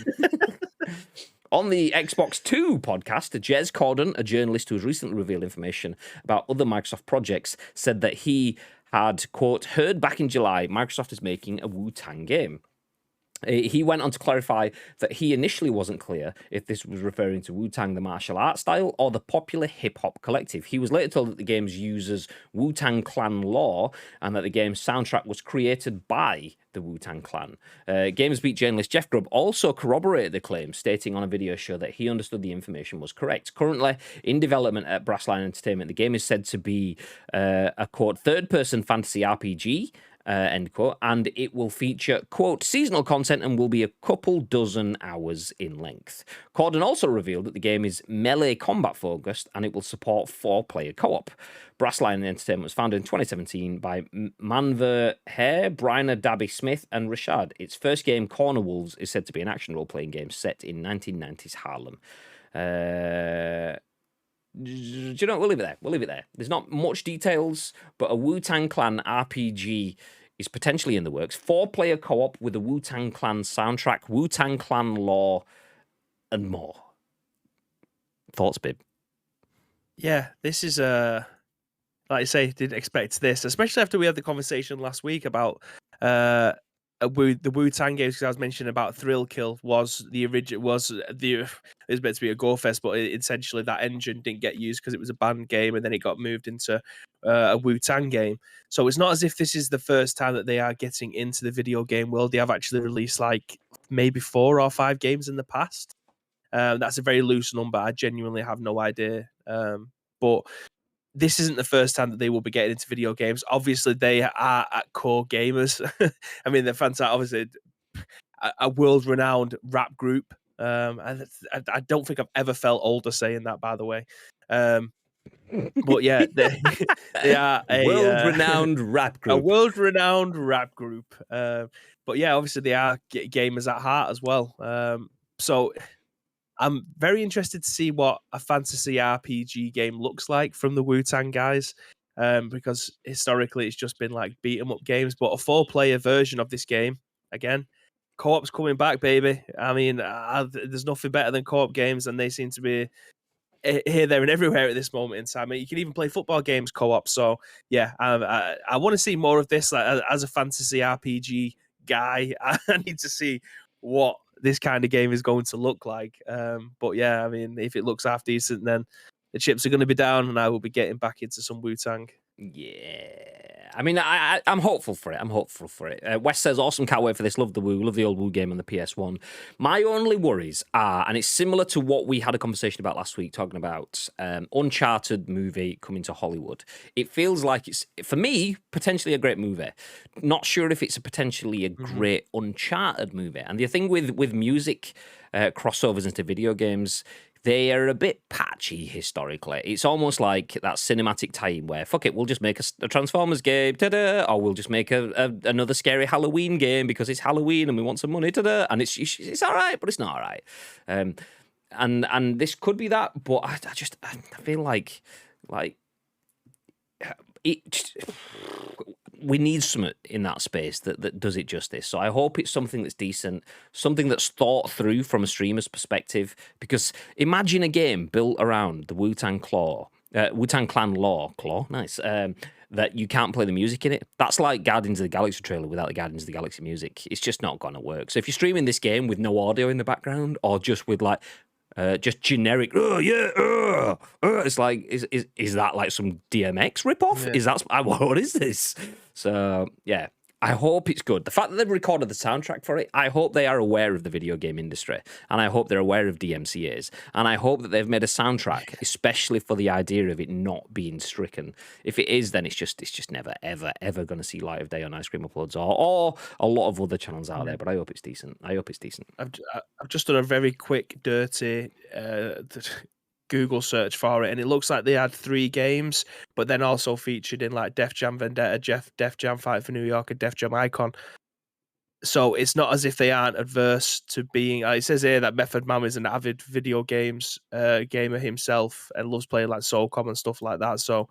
On the Xbox 2 podcast, Jez Corden, a journalist who has recently revealed information about other Microsoft projects, said that he had, quote, heard back in July Microsoft is making a Wu-Tang game. He went on to clarify that he initially wasn't clear if this was referring to Wu-Tang, the martial arts style, or the popular hip-hop collective. He was later told that the game uses Wu-Tang Clan lore and that the game's soundtrack was created by the Wu-Tang Clan. GamesBeat journalist Jeff Grubb also corroborated the claim, stating on a video show that he understood the information was correct. Currently in development at Brassline Entertainment, the game is said to be a, quote, third-person fantasy RPG, end quote. And it will feature, quote, seasonal content and will be a couple dozen hours in length. Corden also revealed that the game is melee combat focused and it will support 4-player co-op. Brassline Entertainment was founded in 2017 by Manver Hare, Bryna Dabby Smith, and Rashad. Its first game, Corner Wolves, is said to be an action role-playing game set in 1990s Harlem. Do you know what? We'll leave it there. We'll leave it there. There's not much details, but a Wu-Tang Clan RPG is potentially in the works. 4-player co-op with a Wu-Tang Clan soundtrack, Wu-Tang Clan lore, and more. Thoughts, Bib? Yeah, this is like I say, didn't expect this, especially after we had the conversation last week about the Wu-Tang games, because I was mentioning about Thrill Kill was the original, it was meant to be a Gore Fest, but essentially that engine didn't get used because it was a banned game, and then it got moved into a Wu-Tang game. So it's not as if this is the first time that they are getting into the video game world. They have actually released like maybe 4 or 5 games in the past. That's a very loose number. I genuinely have no idea. But this isn't the first time that they will be getting into video games. Obviously, they are at core gamers. I mean, they're fantastic. Obviously, a world-renowned rap group. I don't think I've ever felt older saying that, by the way. But yeah, they are a world-renowned rap group. A world-renowned rap group. But yeah, obviously they are gamers at heart as well. So I'm very interested to see what a fantasy RPG game looks like from the Wu-Tang guys, because historically it's just been like beat 'em up games. But a 4-player version of this game, again, co-op's coming back, baby. I mean, there's nothing better than co-op games, and they seem to be here, there, and everywhere at this moment in time. I mean, you can even play football games co-op. So yeah, I want to see more of this. Like, as a fantasy RPG guy, I need to see what this kind of game is going to look like. But yeah, I mean, if it looks half decent, then the chips are going to be down, and I will be getting back into some Wu-Tang. Yeah, I mean, I'm hopeful for it. I'm hopeful for it. Wes says, awesome, can't wait for this. Love the Woo, love the old Woo game on the PS1. My only worries are, and it's similar to what we had a conversation about last week, talking about Uncharted movie coming to Hollywood. It feels like it's, for me, potentially a great movie. Not sure if it's potentially a great Uncharted movie. And the thing with music crossovers into video games, they are a bit patchy historically. It's almost like that cinematic time where, fuck it, we'll just make a Transformers game, ta-da, or we'll just make another scary Halloween game because it's Halloween and we want some money, ta-da, and it's all right, but it's not all right. And this could be that, but I feel like it. We need something in that space that does it justice. So I hope it's something that's decent, something that's thought through from a streamer's perspective. Because imagine a game built around the Wu-Tang Clan lore, nice, that you can't play the music in it. That's like Guardians of the Galaxy trailer without the Guardians of the Galaxy music. It's just not going to work. So if you're streaming this game with no audio in the background, or just with like just generic, it's like, is that like some DMX ripoff? Yeah. Is that what is this? So yeah, I hope it's good. The fact that they've recorded the soundtrack for it, I hope they are aware of the video game industry, and I hope they're aware of DMCAs, and I hope that they've made a soundtrack especially for the idea of it not being stricken. If it is, then it's just never ever going to see light of day on Ice Cream Uploads or a lot of other channels out there. But I hope it's decent. I've just done a very quick, dirty Google search for it, and it looks like they had 3 games, but then also featured in like Def Jam Vendetta, Def Jam Fight for New York, and Def Jam Icon. So it's not as if they aren't adverse to being. It says here that Method Man is an avid video games gamer himself and loves playing like Soulcom and stuff like that. So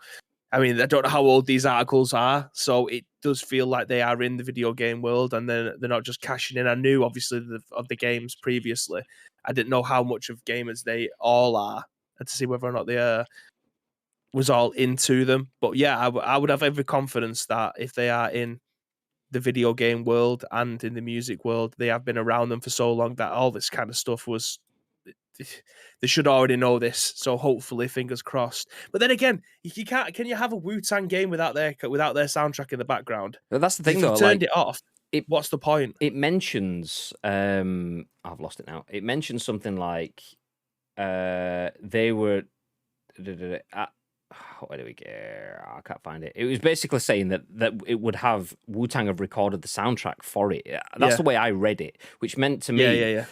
I mean, I don't know how old these articles are, so it does feel like they are in the video game world, and they're not just cashing in. I knew obviously of the games previously. I didn't know how much of gamers they all are, and to see whether or not they was all into them. But yeah, I would have every confidence that if they are in the video game world and in the music world, they have been around them for so long that all this kind of stuff was. They should already know this, so hopefully, fingers crossed. But then again, you can't. Can you have a Wu-Tang game without their soundtrack in the background? That's the thing, though. If you turned it off, what's the point? It mentions. I've lost it now. It mentions something like they were. where do we go? I can't find it. It was basically saying that it would have Wu-Tang have recorded the soundtrack for it. That's the way I read it, which meant to me,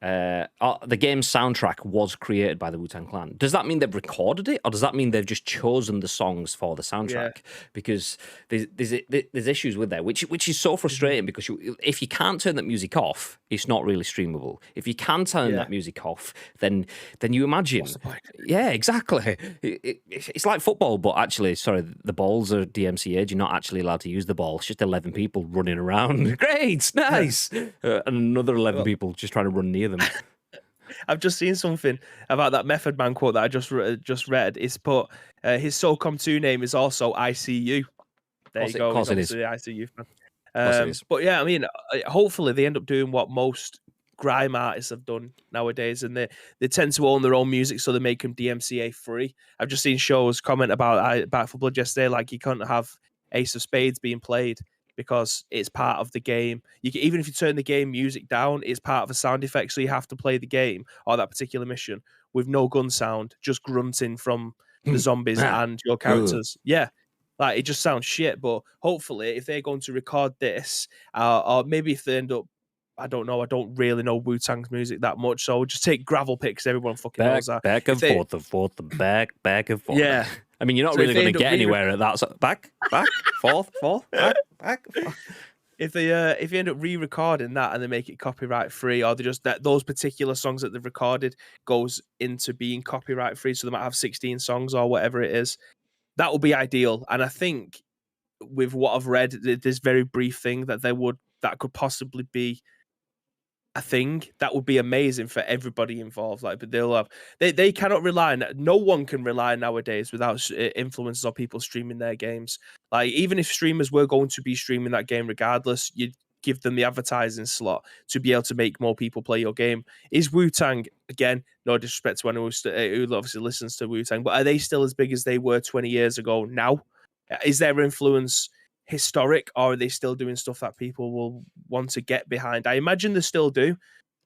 the game's soundtrack was created by the Wu-Tang Clan. Does that mean they've recorded it, or does that mean they've just chosen the songs for the soundtrack? Because there's issues with that, which is so frustrating, because if you can't turn that music off, it's not really streamable. If you can turn that music off, then you imagine. What's the point? Yeah, exactly. It's like football, but actually, sorry, the balls are DMCA'd. You're not actually allowed to use the ball. It's just 11 people running around. Great, nice. And another 11 people just trying to run near them. I've just seen something about that Method Man quote that I just read. It's put his SOCOM 2 name is also ICU. There you go. Of course it is. The ICU fan. But yeah, I mean, hopefully they end up doing what most grime artists have done nowadays, and they tend to own their own music, so they make them DMCA free. I've just seen shows comment about Back for Blood yesterday, like you can't have Ace of Spades being played because it's part of the game. Even if you turn the game music down, it's part of a sound effect, so you have to play the game or that particular mission with no gun sound, just grunting from the zombies and your characters. Yeah. Like, it just sounds shit, but hopefully if they're going to record this, or maybe if they end up, I don't know, I don't really know Wu-Tang's music that much, so just take gravel picks, everyone fucking knows that. Back and forth, back and forth. Yeah. I mean, you're not really going to get anywhere at that. So back, forth, back. If they end up re-recording that and they make it copyright free, or they just those particular songs that they've recorded goes into being copyright free, so they might have 16 songs or whatever it is, that would be ideal. And I think with what I've read, this very brief thing that could possibly be a thing that would be amazing for everybody involved. Like, but they cannot rely on, no one can rely nowadays without influencers or people streaming their games. Like, even if streamers were going to be streaming that game regardless, you'd give them the advertising slot to be able to make more people play your game. Is Wu-Tang, again, no disrespect to anyone who obviously listens to Wu-Tang, but are they still as big as they were 20 years ago now? Is their influence historic, or are they still doing stuff that people will want to get behind? I imagine they still do,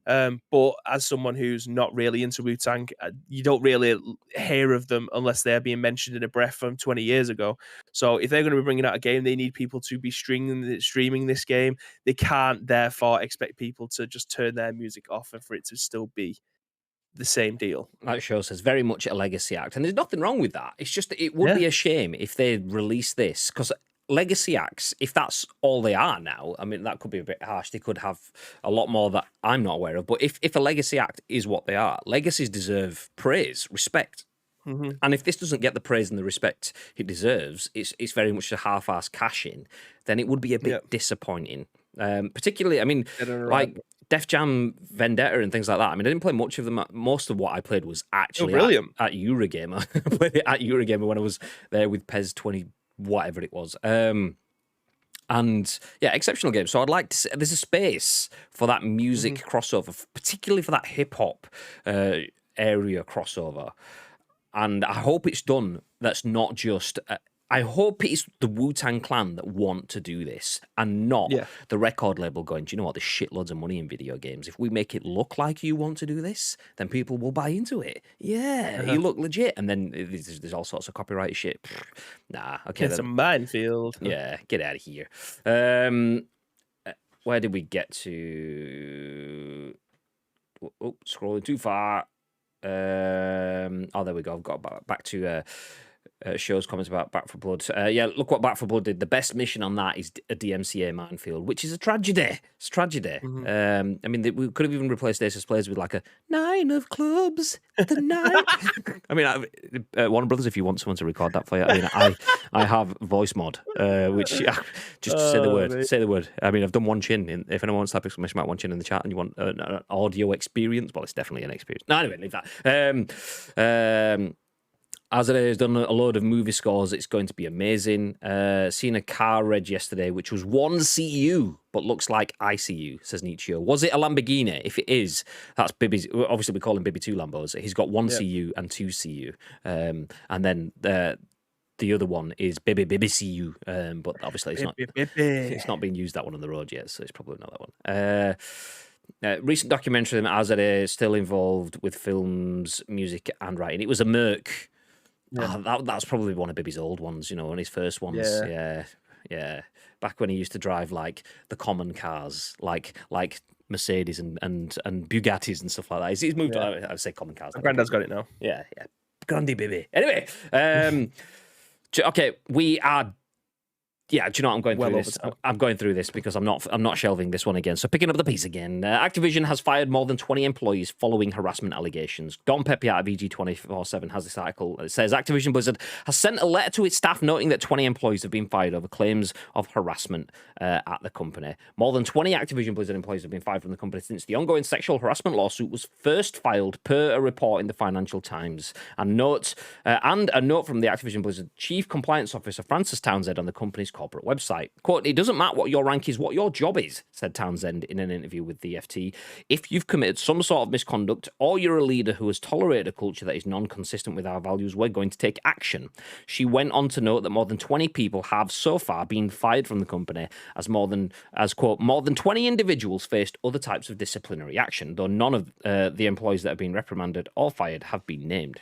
but as someone who's not really into Wu-Tang, you don't really hear of them unless they're being mentioned in a breath from 20 years ago. So if they're going to be bringing out a game, they need people to be streaming this game. They can't therefore expect people to just turn their music off and for it to still be the same deal. That show says very much a legacy act, and there's nothing wrong with that. It's just that it would be a shame if they release this, because legacy acts, if that's all they are now, I mean, that could be a bit harsh. They could have a lot more that I'm not aware of. But if a legacy act is what they are, legacies deserve praise, respect. Mm-hmm. And if this doesn't get the praise and the respect it deserves, it's very much a half-ass cash-in, then it would be a bit disappointing. Particularly, I mean, like Def Jam Vendetta and things like that. I mean, I didn't play much of them. Most of what I played was actually at Eurogamer. I played it at Eurogamer when I was there with Pez 20, whatever it was. And yeah, exceptional game. So I'd like to see, there's a space for that music crossover, particularly for that hip-hop area crossover. And I hope it's done. That's not just... I hope it's the Wu-Tang Clan that want to do this, and not the record label going, do you know what, there's shitloads of money in video games. If we make it look like you want to do this, then people will buy into it. Yeah, you look legit. And then there's all sorts of copyright shit. Nah, okay. It's a minefield. Yeah, get out of here. Where did we get to? Oh, scrolling too far. Oh, there we go. I've got back to... Show's comments about Back for Blood. Yeah, look what Back for Blood did. The best mission on that is a DMCA minefield, which is a tragedy. It's a tragedy. I mean, we could have even replaced Ace of Spades with like a 9 of clubs, the 9. I mean, Warner Brothers, if you want someone to record that for you, I mean, I have voice mod, which just say the word. Mate. Say the word. I mean, I've done one chin. If anyone wants to type exclamation mark one chin in the chat and you want an audio experience, well, it's definitely an experience. No, anyway, leave that. Azadeh has done a load of movie scores. It's going to be amazing. Seen a car reg yesterday, which was 1 CU, but looks like ICU, says Nietzsche. Was it a Lamborghini? If it is, that's Bibby's. Obviously, we call him Bibby 2 Lambos. He's got 1 CU and 2 CU. And then the other one is Bibby CU. But obviously, it's not being used, that one, on the road yet, so it's probably not that one. Recent documentary, Azadeh is still involved with films, music, and writing. It was a Merc That's probably one of Bibby's old ones, one of his first ones. Yeah. Back when he used to drive like the common cars, like Mercedes and Bugattis and stuff like that. He's moved. I would say common cars. My granddad's got it now. Yeah. Grandi Bibby. Anyway, okay, we are. Yeah, do you know what I'm going through this? I'm going through this because I'm not shelving this one again. So picking up the piece again. Activision has fired more than 20 employees following harassment allegations. Don Pepe at VG247 has this article. It says Activision Blizzard has sent a letter to its staff noting that 20 employees have been fired over claims of harassment at the company. More than 20 Activision Blizzard employees have been fired from the company since the ongoing sexual harassment lawsuit was first filed per a report in the Financial Times. And a note from the Activision Blizzard Chief Compliance Officer Francis Townsend on the company's corporate website. Quote, "It doesn't matter what your rank is, what your job is," said Townsend in an interview with the FT. "If you've committed some sort of misconduct or you're a leader who has tolerated a culture that is non-consistent with our values, we're going to take action." She went on to note that more than 20 people have so far been fired from the company quote, more than 20 individuals faced other types of disciplinary action, though none of the employees that have been reprimanded or fired have been named.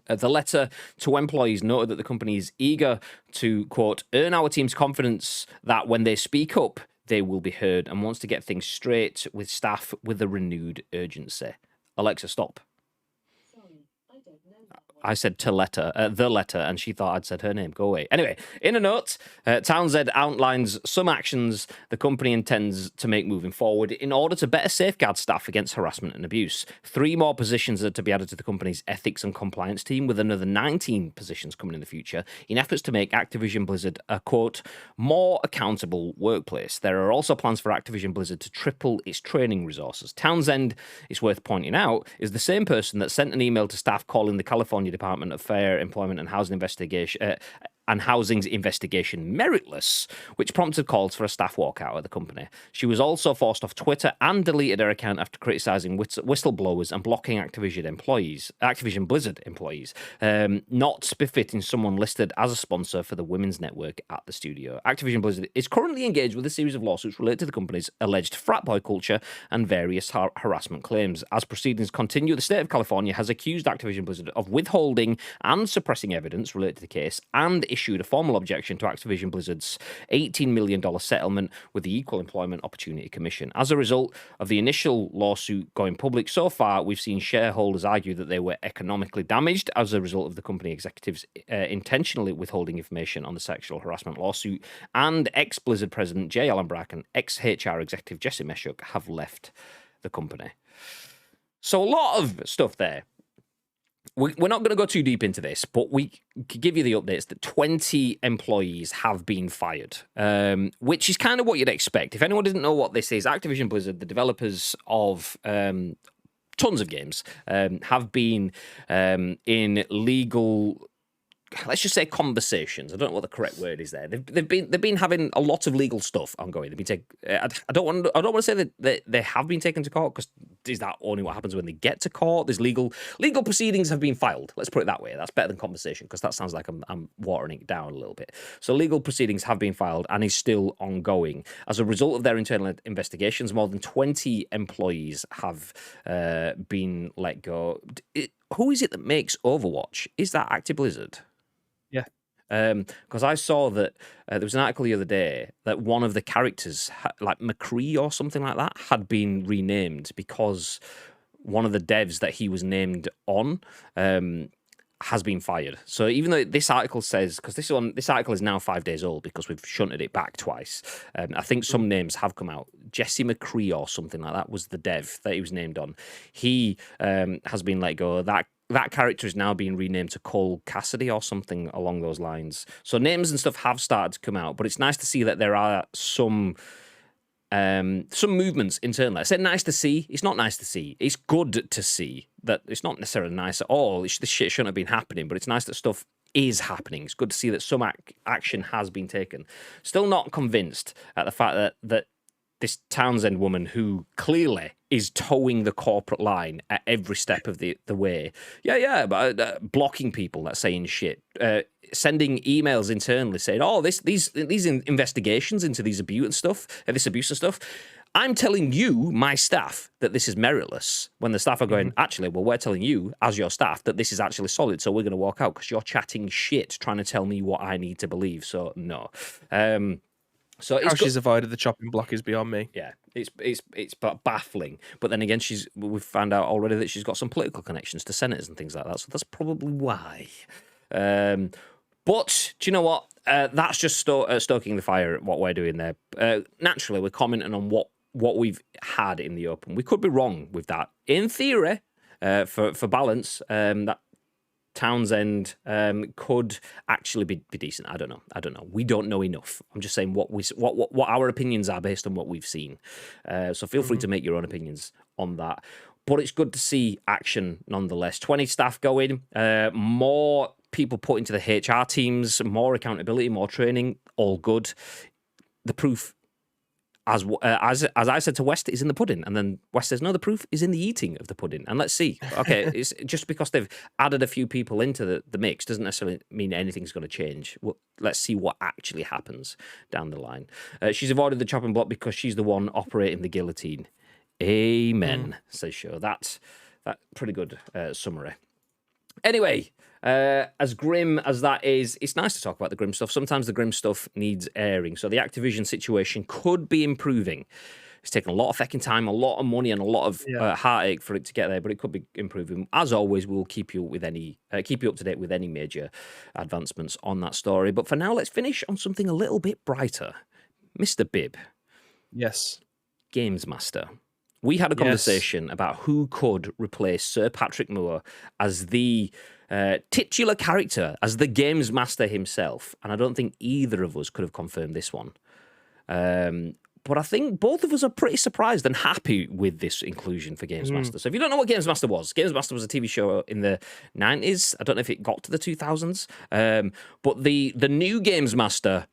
The letter to employees noted that the company is eager to, quote, "earn our team's confidence that when they speak up, they will be heard, and wants to get things straight with staff with a renewed urgency." Alexa, stop. I said the letter, and she thought I'd said her name. Go away. Anyway, in a note, Townsend outlines some actions the company intends to make moving forward in order to better safeguard staff against harassment and abuse. 3 more positions are to be added to the company's ethics and compliance team, with another 19 positions coming in the future, in efforts to make Activision Blizzard a, quote, "more accountable workplace." There are also plans for Activision Blizzard to triple its training resources. Townsend, it's worth pointing out, is the same person that sent an email to staff calling the California Department of Fair Employment and Housing's investigation meritless, which prompted calls for a staff walkout at the company. She was also forced off Twitter and deleted her account after criticizing whistleblowers and blocking Activision Blizzard employees, not befitting someone listed as a sponsor for the women's network at the studio. Activision Blizzard is currently engaged with a series of lawsuits related to the company's alleged frat boy culture and various harassment claims. As proceedings continue, the state of California has accused Activision Blizzard of withholding and suppressing evidence related to the case, and issued a formal objection to Activision Blizzard's $18 million settlement with the Equal Employment Opportunity Commission. As a result of the initial lawsuit going public so far, we've seen shareholders argue that they were economically damaged as a result of the company executives intentionally withholding information on the sexual harassment lawsuit, and ex-Blizzard president Jay Allen Brack and ex-HR executive Jesse Meshuk have left the company. So a lot of stuff there. We're not going to go too deep into this, but we could give you the updates that 20 employees have been fired, which is kind of what you'd expect. If anyone doesn't know what this is, Activision Blizzard, the developers of tons of games, have been in legal, let's just say, conversations. I don't know what the correct word is there. They've been having a lot of legal stuff ongoing. They've been I don't want to say that they have been taken to court, because is that only what happens when they get to court? There's legal proceedings have been filed. Let's put it that way. That's better than conversation, because that sounds like I'm watering it down a little bit. So legal proceedings have been filed and is still ongoing. As a result of their internal investigations, more than 20 employees have been let go. Who is it that makes Overwatch? Is that Activision Blizzard? Yeah. Because I saw that there was an article the other day that one of the characters, like McCree or something like that, had been renamed because one of the devs that he was named on has been fired. So even though this article says, because this article is now 5 days old because we've shunted it back twice, I think some names have come out. Jesse McCree or something like that was the dev that he was named on. He has been let go. That character is now being renamed to Cole Cassidy or something along those lines. So names and stuff have started to come out, but it's nice to see that there are some movements internally. I said nice to see. It's not nice to see. It's good to see that it's not necessarily nice at all. This shit shouldn't have been happening, but it's nice that stuff is happening. It's good to see that some action has been taken. Still not convinced at the fact that this Townsend woman, who clearly is towing the corporate line at every step of the way. But blocking people that's saying shit, sending emails internally saying, "Oh, these investigations into these abuse and stuff, I'm telling you, my staff, that this is meritless, when the staff are going, actually, well, we're telling you, as your staff, that this is actually solid, so we're going to walk out because you're chatting shit, trying to tell me what I need to believe. So, no. So How she's avoided the chopping block is beyond me. Yeah, it's baffling. But then again, we've found out already that she's got some political connections to senators and things like that. So that's probably why. But do you know what? That's just stoking the fire at what we're doing there. Naturally, we're commenting on what we've had in the open. We could be wrong with that. In theory, for balance, that Townsend could actually be decent. I don't know. We don't know enough. I'm just saying what our opinions are based on what we've seen. So feel free to make your own opinions on that. But it's good to see action nonetheless. 20 staff going, more people put into the HR teams, more accountability, more training, all good. The proof, as I said to West, is in the pudding. And then West says, no, the proof is in the eating of the pudding. And let's see. Okay, it's just because they've added a few people into the mix doesn't necessarily mean anything's going to change. Well, let's see what actually happens down the line. She's avoided the chopping block because she's the one operating the guillotine. Amen, says Show. That's pretty good summary. Anyway, as grim as that is, it's nice to talk about the grim stuff. Sometimes the grim stuff needs airing. So the Activision situation could be improving. It's taken a lot of fucking time, a lot of money, and a lot of heartache for it to get there, but it could be improving. As always, we'll keep you up to date with any major advancements on that story. But for now, let's finish on something a little bit brighter. Mr. Bibb. Yes. GamesMaster. We had a conversation about who could replace Sir Patrick Moore as the titular character, as the GamesMaster himself. And I don't think either of us could have confirmed this one. But I think both of us are pretty surprised and happy with this inclusion for GamesMaster. So if you don't know what GamesMaster was a TV show in the 90s. I don't know if it got to the 2000s. But the new GamesMaster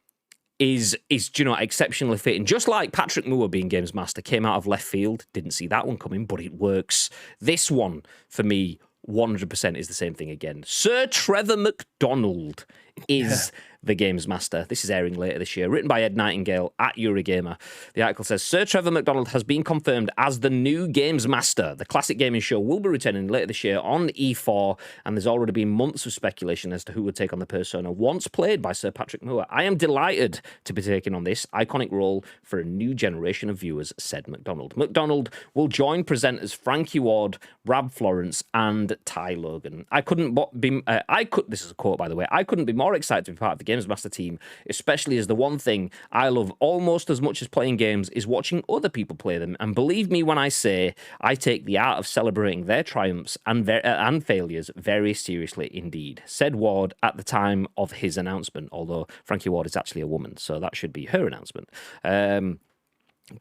is exceptionally fitting. Just like Patrick Moore being GamesMaster came out of left field. Didn't see that one coming, but it works. This one, for me, 100% is the same thing again. Sir Trevor McDonald is the GamesMaster. This is airing later this year. Written by Ed Nightingale at Eurogamer. The article says, Sir Trevor McDonald has been confirmed as the new GamesMaster. The classic gaming show will be returning later this year on E4, and there's already been months of speculation as to who would take on the persona once played by Sir Patrick Moore. I am delighted to be taking on this iconic role for a new generation of viewers, said McDonald. McDonald will join presenters Frankie Ward, Rab Florence, and Ty Logan. This is a quote, by the way, I couldn't be more excited to be part of the GamesMaster team, especially as the one thing I love almost as much as playing games is watching other people play them. And believe me when I say I take the art of celebrating their triumphs and failures very seriously indeed, said Ward at the time of his announcement, although Frankie Ward is actually a woman, so that should be her announcement.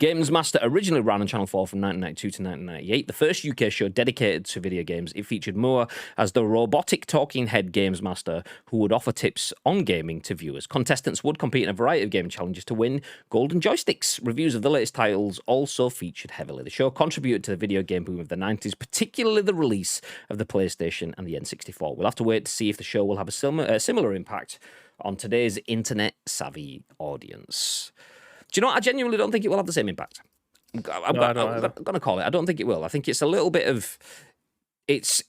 GamesMaster originally ran on Channel 4 from 1992 to 1998, the first UK show dedicated to video games. It featured Moore as the robotic talking head GamesMaster who would offer tips on gaming to viewers. Contestants would compete in a variety of gaming challenges to win golden joysticks. Reviews of the latest titles also featured heavily. The show contributed to the video game boom of the 90s, particularly the release of the PlayStation and the N64. We'll have to wait to see if the show will have a similar impact on today's internet-savvy audience. Do you know what? I genuinely don't think it will have the same impact. I'm going to call it. I don't think it will. I think it's a little bit of... It's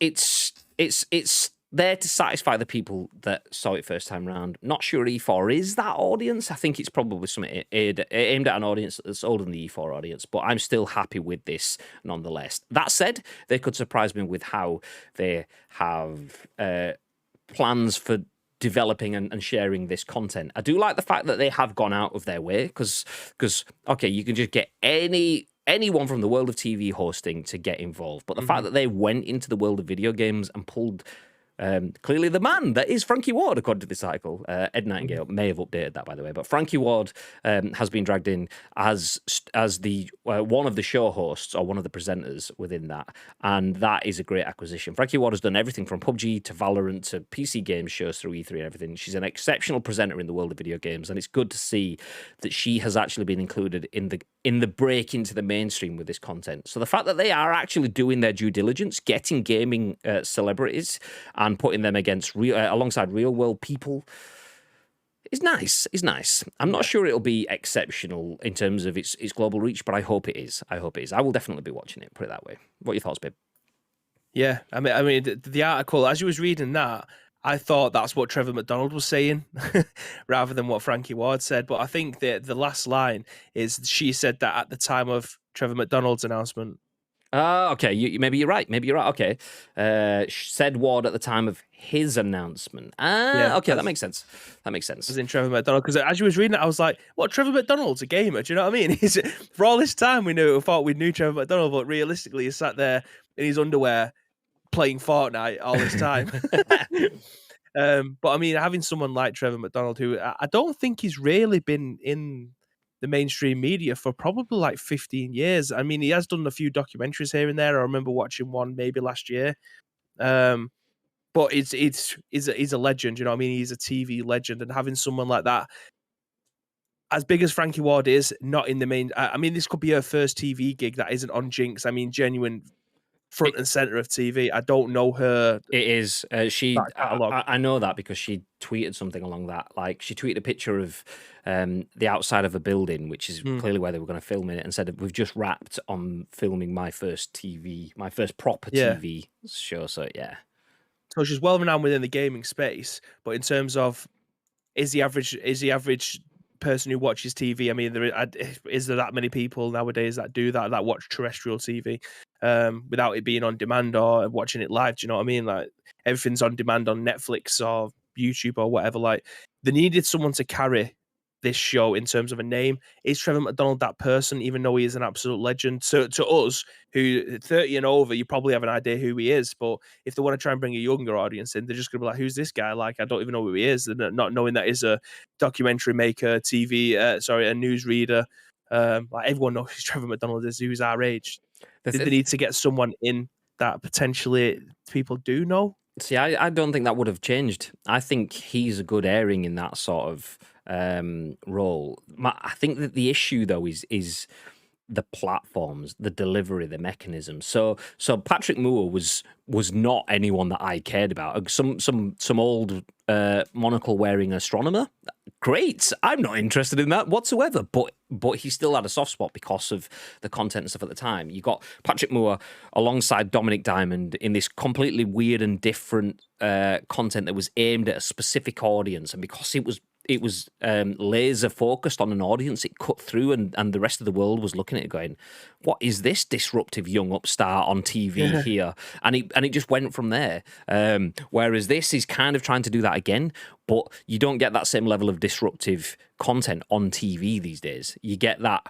there to satisfy the people that saw it first time round. Not sure E4 is that audience. I think it's probably something aimed at an audience that's older than the E4 audience, but I'm still happy with this nonetheless. That said, they could surprise me with how they have plans for developing and sharing this content. I do like the fact that they have gone out of their way because okay, you can just get anyone from the world of TV hosting to get involved, but the fact that they went into the world of video games and pulled clearly the man that is Frankie Ward, according to this article. Ed Nightingale may have updated that, by the way, but Frankie Ward has been dragged in as the one of the show hosts or one of the presenters within that, and that is a great acquisition. Frankie Ward has done everything from PUBG to Valorant to PC games shows through E3 and everything. She's an exceptional presenter in the world of video games, and it's good to see that she has actually been included in the break into the mainstream with this content. So the fact that they are actually doing their due diligence, getting gaming celebrities and putting them against alongside real world people, It's nice. It's nice. I'm not sure it'll be exceptional in terms of its global reach, but I hope it is. I hope it is. I will definitely be watching it. Put it that way. What are your thoughts, babe? Yeah, I mean, the article as you was reading that, I thought that's what Trevor McDonald was saying, rather than what Frankie Ward said. But I think that the last line is she said that at the time of Trevor McDonald's announcement. Okay. Maybe you're right. Maybe you're right. Okay. Said Ward at the time of his announcement. Okay. That makes sense. That makes sense. As in Trevor McDonald, because as you was reading it, I was like, "What? Trevor McDonald's a gamer? Do you know what I mean?" For all this time, we thought we knew Trevor McDonald, but realistically, he sat there in his underwear playing Fortnite all this time. But I mean, having someone like Trevor McDonald, who I don't think he's really been in the mainstream media for probably like 15 years. I mean, he has done a few documentaries here and there. I remember watching one maybe last year. But he's a legend, you know what I mean? He's a TV legend, and having someone like that, as big as Frankie Ward is, not in the main. I mean, this could be her first TV gig that isn't on Jinx. I mean, genuine front and center of TV. I don't know her. It is. I know that because she tweeted something along that. Like she tweeted a picture of the outside of a building, which is clearly where they were going to film it, and said, "We've just wrapped on filming my first proper TV show." So yeah. So she's well renowned within the gaming space, but in terms of is the average person who watches TV? I mean, is there that many people nowadays that do that watch terrestrial TV without it being on demand or watching it live? Do you know what I mean? Like everything's on demand on Netflix or YouTube or whatever. Like they needed someone to carry this show in terms of a name. Is Trevor McDonald that person, even though he is an absolute legend? So to us, who 30 and over, you probably have an idea who he is. But if they want to try and bring a younger audience in, they're just going to be like, who's this guy? Like, I don't even know who he is. And not knowing that he's a documentary maker, a news reader. Like everyone knows who Trevor McDonald is, who's our age. Did they need to get someone in that potentially people do know? See, I don't think that would have changed. I think he's a good airing in that sort of role. I think that the issue though is the platforms, the delivery, the mechanism. So Patrick Moore was not anyone that I cared about. Some old monocle wearing astronomer. Great. I'm not interested in that whatsoever. But he still had a soft spot because of the content and stuff at the time. You got Patrick Moore alongside Dominic Diamond in this completely weird and different content that was aimed at a specific audience, and because it was laser focused on an audience, it cut through, and the rest of the world was looking at it going, what is this disruptive young upstart on TV here? And it just went from there. Whereas this is kind of trying to do that again, but you don't get that same level of disruptive content on TV these days. You get that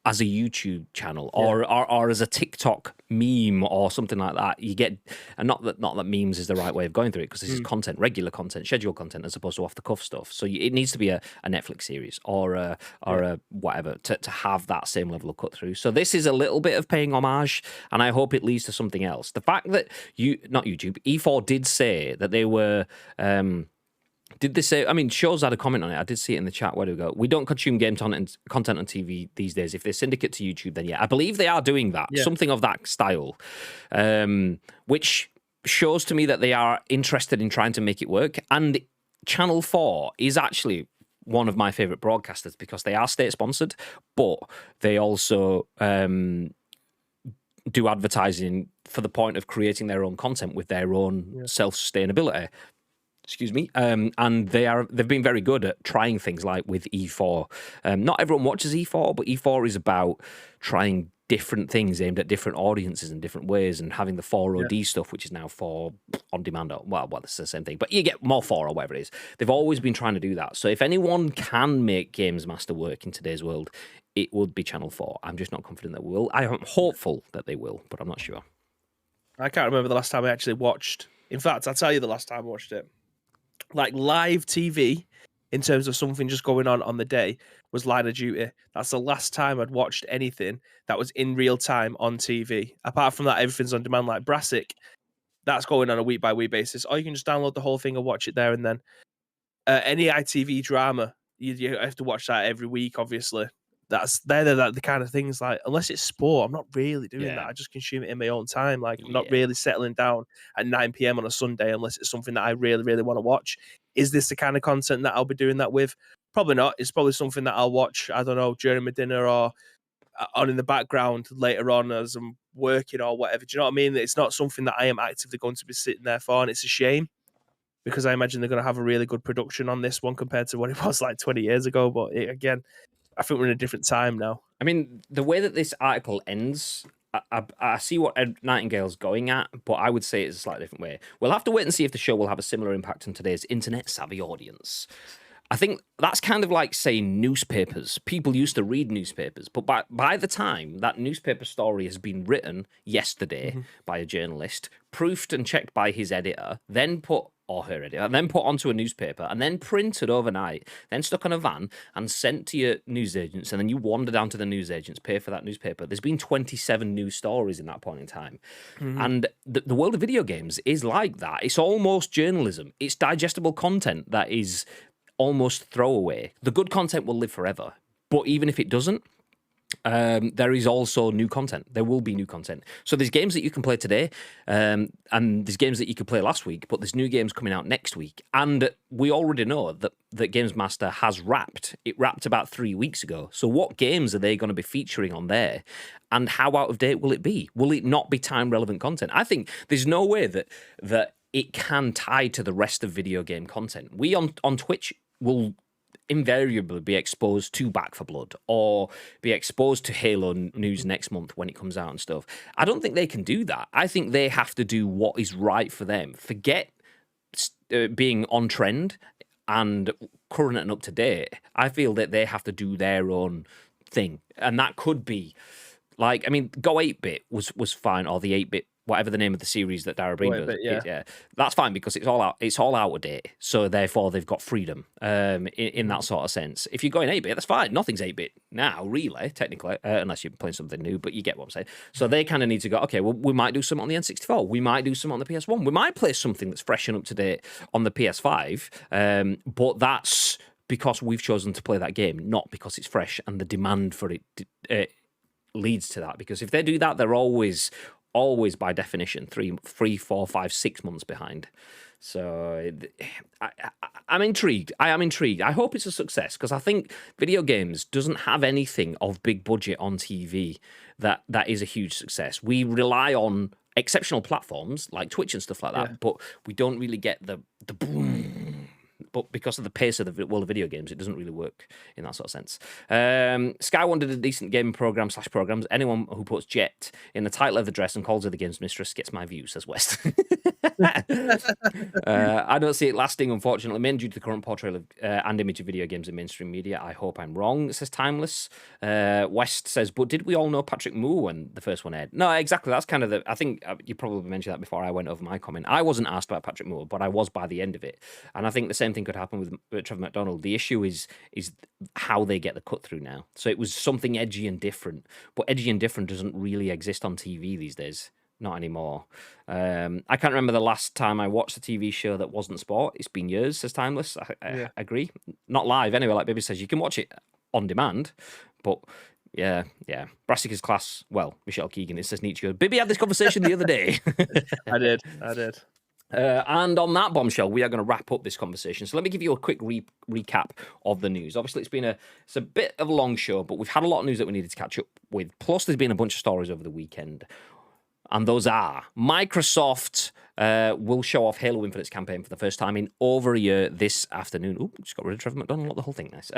as a YouTube channel or as a TikTok meme or something like that. You get, and not that memes is the right way of going through it, because this is content, regular content, scheduled content, as opposed to off the cuff stuff. So it needs to be a Netflix series or a whatever to have that same level of cut through. So this is a little bit of paying homage, and I hope it leads to something else. The fact that not YouTube, E4 did say that they were. Did they say? I mean, Shaw's had a comment on it. I did see it in the chat. Where do we go? We don't consume game content on TV these days. If they syndicate to YouTube, then yeah, I believe they are doing that. Yeah. Something of that style, which shows to me that they are interested in trying to make it work. And Channel 4 is actually one of my favorite broadcasters because they are state sponsored, but they also do advertising for the point of creating their own content with their own self-sustainability. Excuse me. And they've been very good at trying things like with E4. Not everyone watches E4, but E4 is about trying different things aimed at different audiences in different ways, and having the 4OD stuff, which is now 4 on demand. Well, it's the same thing, but you get more 4 or whatever it is. They've always been trying to do that. So if anyone can make GamesMaster work in today's world, it would be Channel 4. I'm just not confident that we will. I am hopeful that they will, but I'm not sure. I can't remember the last time I actually watched. In fact, I'll tell you the last time I watched it. Like live TV, in terms of something just going on the day, was Line of Duty. That's the last time I'd watched anything that was in real time on TV. Apart from that, everything's on demand, like Brassic. That's going on a week by week basis. Or you can just download the whole thing and watch it there and then. Any ITV drama, you have to watch that every week, obviously. They're the kind of things, like, unless it's sport, I'm not really doing that. I just consume it in my own time. Like, I'm not really settling down at 9 p.m. on a Sunday unless it's something that I really, really want to watch. Is this the kind of content that I'll be doing that with? Probably not. It's probably something that I'll watch, I don't know, during my dinner or on in the background later on as I'm working or whatever. Do you know what I mean? It's not something that I am actively going to be sitting there for, and it's a shame because I imagine they're going to have a really good production on this one compared to what it was like 20 years ago. But again, I think we're in a different time now. I mean, the way that this article ends, I see what Ed Nightingale's going at, but I would say it's a slightly different way. We'll have to wait and see if the show will have a similar impact on today's internet-savvy audience. I think that's kind of like saying newspapers. People used to read newspapers, but by the time that newspaper story has been written yesterday by a journalist, proofed and checked by his editor, then put or her editor, and then put onto a newspaper, and then printed overnight, then stuck on a van and sent to your newsagents, and then you wander down to the newsagents, pay for that newspaper. There's been 27 news stories in that point in time. And the world of video games is like that. It's almost journalism. It's digestible content that is almost throwaway. The good content will live forever, but even if it doesn't, there is also new content. There will be new content. So there's games that you can play today, and there's games that you could play last week, but there's new games coming out next week. And we already know that GamesMaster has wrapped. It wrapped about 3 weeks ago. So what games are they going to be featuring on there? And how out of date will it be? Will it not be time-relevant content? I think there's no way that it can tie to the rest of video game content. We on Twitch will invariably be exposed to Back 4 Blood or be exposed to Halo news next month when it comes out and stuff. I don't think they can do that. I think they have to do what is right for them. Forget being on trend and current and up to date. I feel that they have to do their own thing. And that could be like, I mean, Go 8-Bit was fine, or the 8-Bit, whatever the name of the series that Dara Breen does. Yeah, that's fine because it's all out of date. So therefore, they've got freedom in that sort of sense. If you're going 8-bit, that's fine. Nothing's 8-bit now, really, technically, unless you're playing something new. But you get what I'm saying. So they kind of need to go. Okay, well, we might do something on the N64. We might do something on the PS1. We might play something that's fresh and up to date on the PS5. But that's because we've chosen to play that game, not because it's fresh and the demand for it leads to that. Because if they do that, they're always by definition 3, 4, 5, 6 months behind. So I'm intrigued. I am intrigued. I hope it's a success because I think video games doesn't have anything of big budget on TV that is a huge success. We rely on exceptional platforms like Twitch and stuff like that, but we don't really get the boom. But because of the pace of the world of video games, it doesn't really work in that sort of sense. Sky wanted a decent gaming program/programs. Anyone who puts Jet in the title of the dress and calls her the games mistress gets my view, says West. I don't see it lasting, unfortunately, mainly due to the current portrayal of and image of video games in mainstream media. I hope I'm wrong, says Timeless. West says, but did we all know Patrick Moore when the first one aired? No, exactly. That's kind of I think you probably mentioned that before I went over my comment. I wasn't asked about Patrick Moore, but I was by the end of it. And I think the same thing could happen with Trevor McDonald. The issue is how they get the cut through now. So it was something edgy and different, but edgy and different doesn't really exist on TV these days. Not anymore. I can't remember the last time I watched a TV show that wasn't sport. It's been years, says Timeless. I agree. Not live anyway, like Baby says. You can watch it on demand, but yeah. Brassica's class, well, Michelle Keegan, it says Nietzsche. Bibby had this conversation the other day. I did. And on that bombshell, we are going to wrap up this conversation. So let me give you a quick recap of the news. Obviously, it's a bit of a long show, but we've had a lot of news that we needed to catch up with. Plus, there's been a bunch of stories over the weekend. And those are Microsoft will show off Halo Infinite's campaign for the first time in over a year this afternoon. Oh, just got rid of Trevor McDonald, not the whole thing. Nice.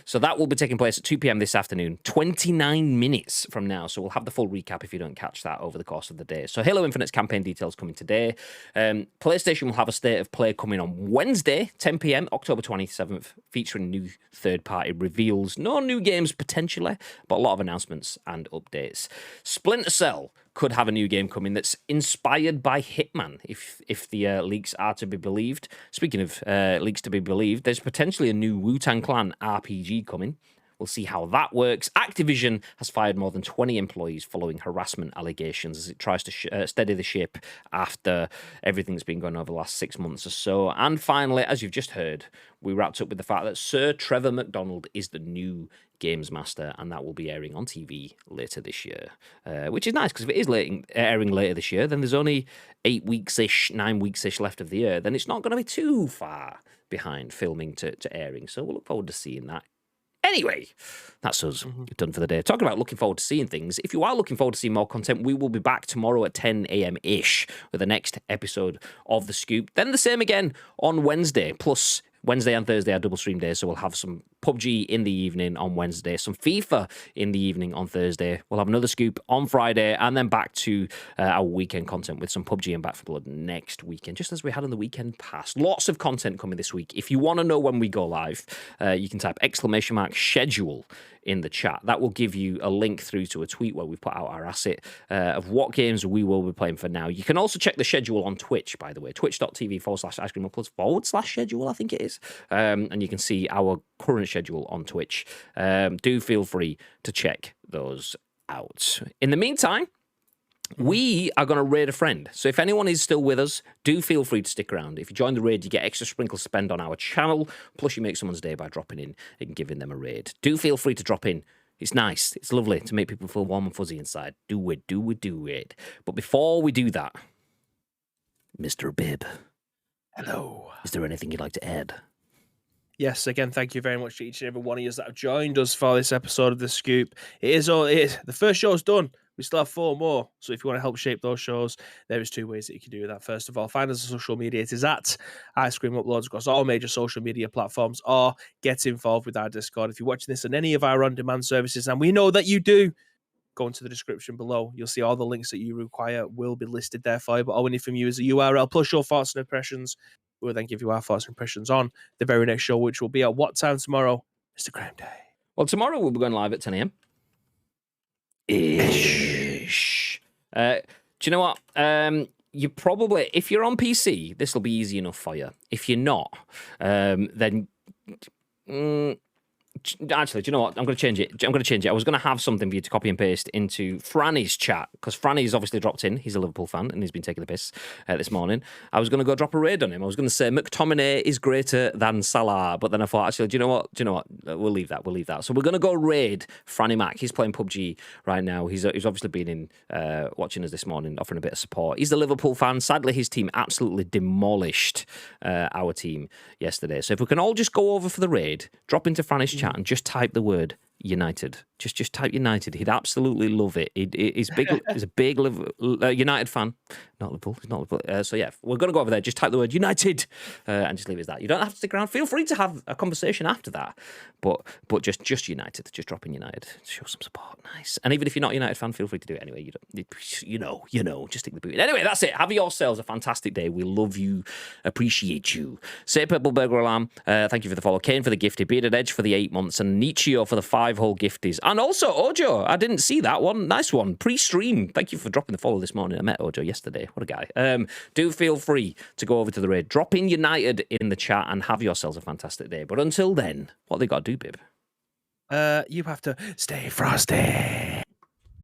So that will be taking place at 2 p.m. this afternoon, 29 minutes from now. So we'll have the full recap if you don't catch that over the course of the day. So Halo Infinite's campaign details coming today. PlayStation will have a state of play coming on Wednesday, 10 p.m., October 27th, featuring new third-party reveals. No new games potentially, but a lot of announcements and updates. Splinter Cell could have a new game coming that's inspired by Hitman, if the leaks are to be believed. Speaking of leaks to be believed, there's potentially a new Wu-Tang Clan RPG coming. We'll see how that works. Activision has fired more than 20 employees following harassment allegations as it tries to steady the ship after everything that's been going on over the last 6 months or so. And finally, as you've just heard, we wrapped up with the fact that Sir Trevor McDonald is the new GamesMaster, and that will be airing on TV later this year, which is nice because if it is airing later this year, then there's only 8 weeks-ish, 9 weeks-ish left of the year. Then it's not going to be too far behind filming to airing, so we'll look forward to seeing that. Anyway, that's us done for the day. Talking about looking forward to seeing things, if you are looking forward to seeing more content, we will be back tomorrow at 10 a.m.-ish with the next episode of The Scoop. Then the same again on Wednesday, plus Wednesday and Thursday are double stream days, so we'll have some PUBG in the evening on Wednesday, some FIFA in the evening on Thursday. We'll have another Scoop on Friday, and then back to our weekend content with some PUBG and Back 4 Blood next weekend, just as we had on the weekend past. Lots of content coming this week. If you want to know when we go live, you can type !schedule in the chat. That will give you a link through to a tweet where we've put out our asset of what games we will be playing for now. You can also check the schedule on Twitch, by the way, twitch.tv/icecreamuploads/schedule, I think it is. And you can see our current schedule on Twitch. Do feel free to check those out. In the meantime, we are going to raid a friend. So if anyone is still with us, do feel free to stick around. If you join the raid, you get extra sprinkle spend on our channel. Plus, you make someone's day by dropping in and giving them a raid. Do feel free to drop in. It's nice. It's lovely to make people feel warm and fuzzy inside. Do it, do it, do it. But before we do that, Mr. Bibb. Hello. Is there anything you'd like to add? Yes, again, thank you very much to each and every one of you that have joined us for this episode of The Scoop. It is all it is. The first show's done. We still have 4 more. So if you want to help shape those shows, there is 2 ways that you can do that. First of all, find us on social media. It is at Ice Cream Uploads across all major social media platforms, or get involved with our Discord. If you're watching this on any of our on-demand services, and we know that you do, go into the description below. You'll see all the links that you require will be listed there for you. But all we need from you is a URL plus your thoughts and impressions. We'll then give you our thoughts and impressions on the very next show, which will be at what time tomorrow? Mr. Crime Day. Well, tomorrow we'll be going live at 10 a.m. Ish. Do you know what? You probably, if you're on PC, this will be easy enough for you. If you're not, then actually, do you know what? I'm going to change it. I was going to have something for you to copy and paste into Franny's chat, because Franny's obviously dropped in. He's a Liverpool fan, and he's been taking the piss this morning. I was going to go drop a raid on him. I was going to say McTominay is greater than Salah, but then I thought, actually, do you know what? We'll leave that. So we're going to go raid Franny Mac. He's playing PUBG right now. He's obviously been in watching us this morning, offering a bit of support. He's a Liverpool fan. Sadly, his team absolutely demolished our team yesterday. So if we can all just go over for the raid, drop into Franny's chat and just type the word United. Just type United. He'd absolutely love it. He's a big United fan. Not Liverpool. He's not Liverpool. So yeah, we're going to go over there. Just type the word United and just leave it as that. You don't have to stick around. Feel free to have a conversation after that. But just United. Just drop in United. Show some support. Nice. And even if you're not a United fan, feel free to do it anyway. You know. Just stick the boot in. Anyway, that's it. Have yourselves a fantastic day. We love you. Appreciate you. Say Purple Burger Alarm. Thank you for the follow. Kane for the gifty. Bearded Edge for the 8 months. And Nietzsche for the 5 whole gifties. And also Ojo. I didn't see that one. Nice one. Pre-stream. Thank you for dropping the follow this morning. I met Ojo yesterday. What a guy. Do feel free to go over to the raid. Drop in United in the chat and have yourselves a fantastic day. But until then, what they got to do, Bib? You have to stay frosty.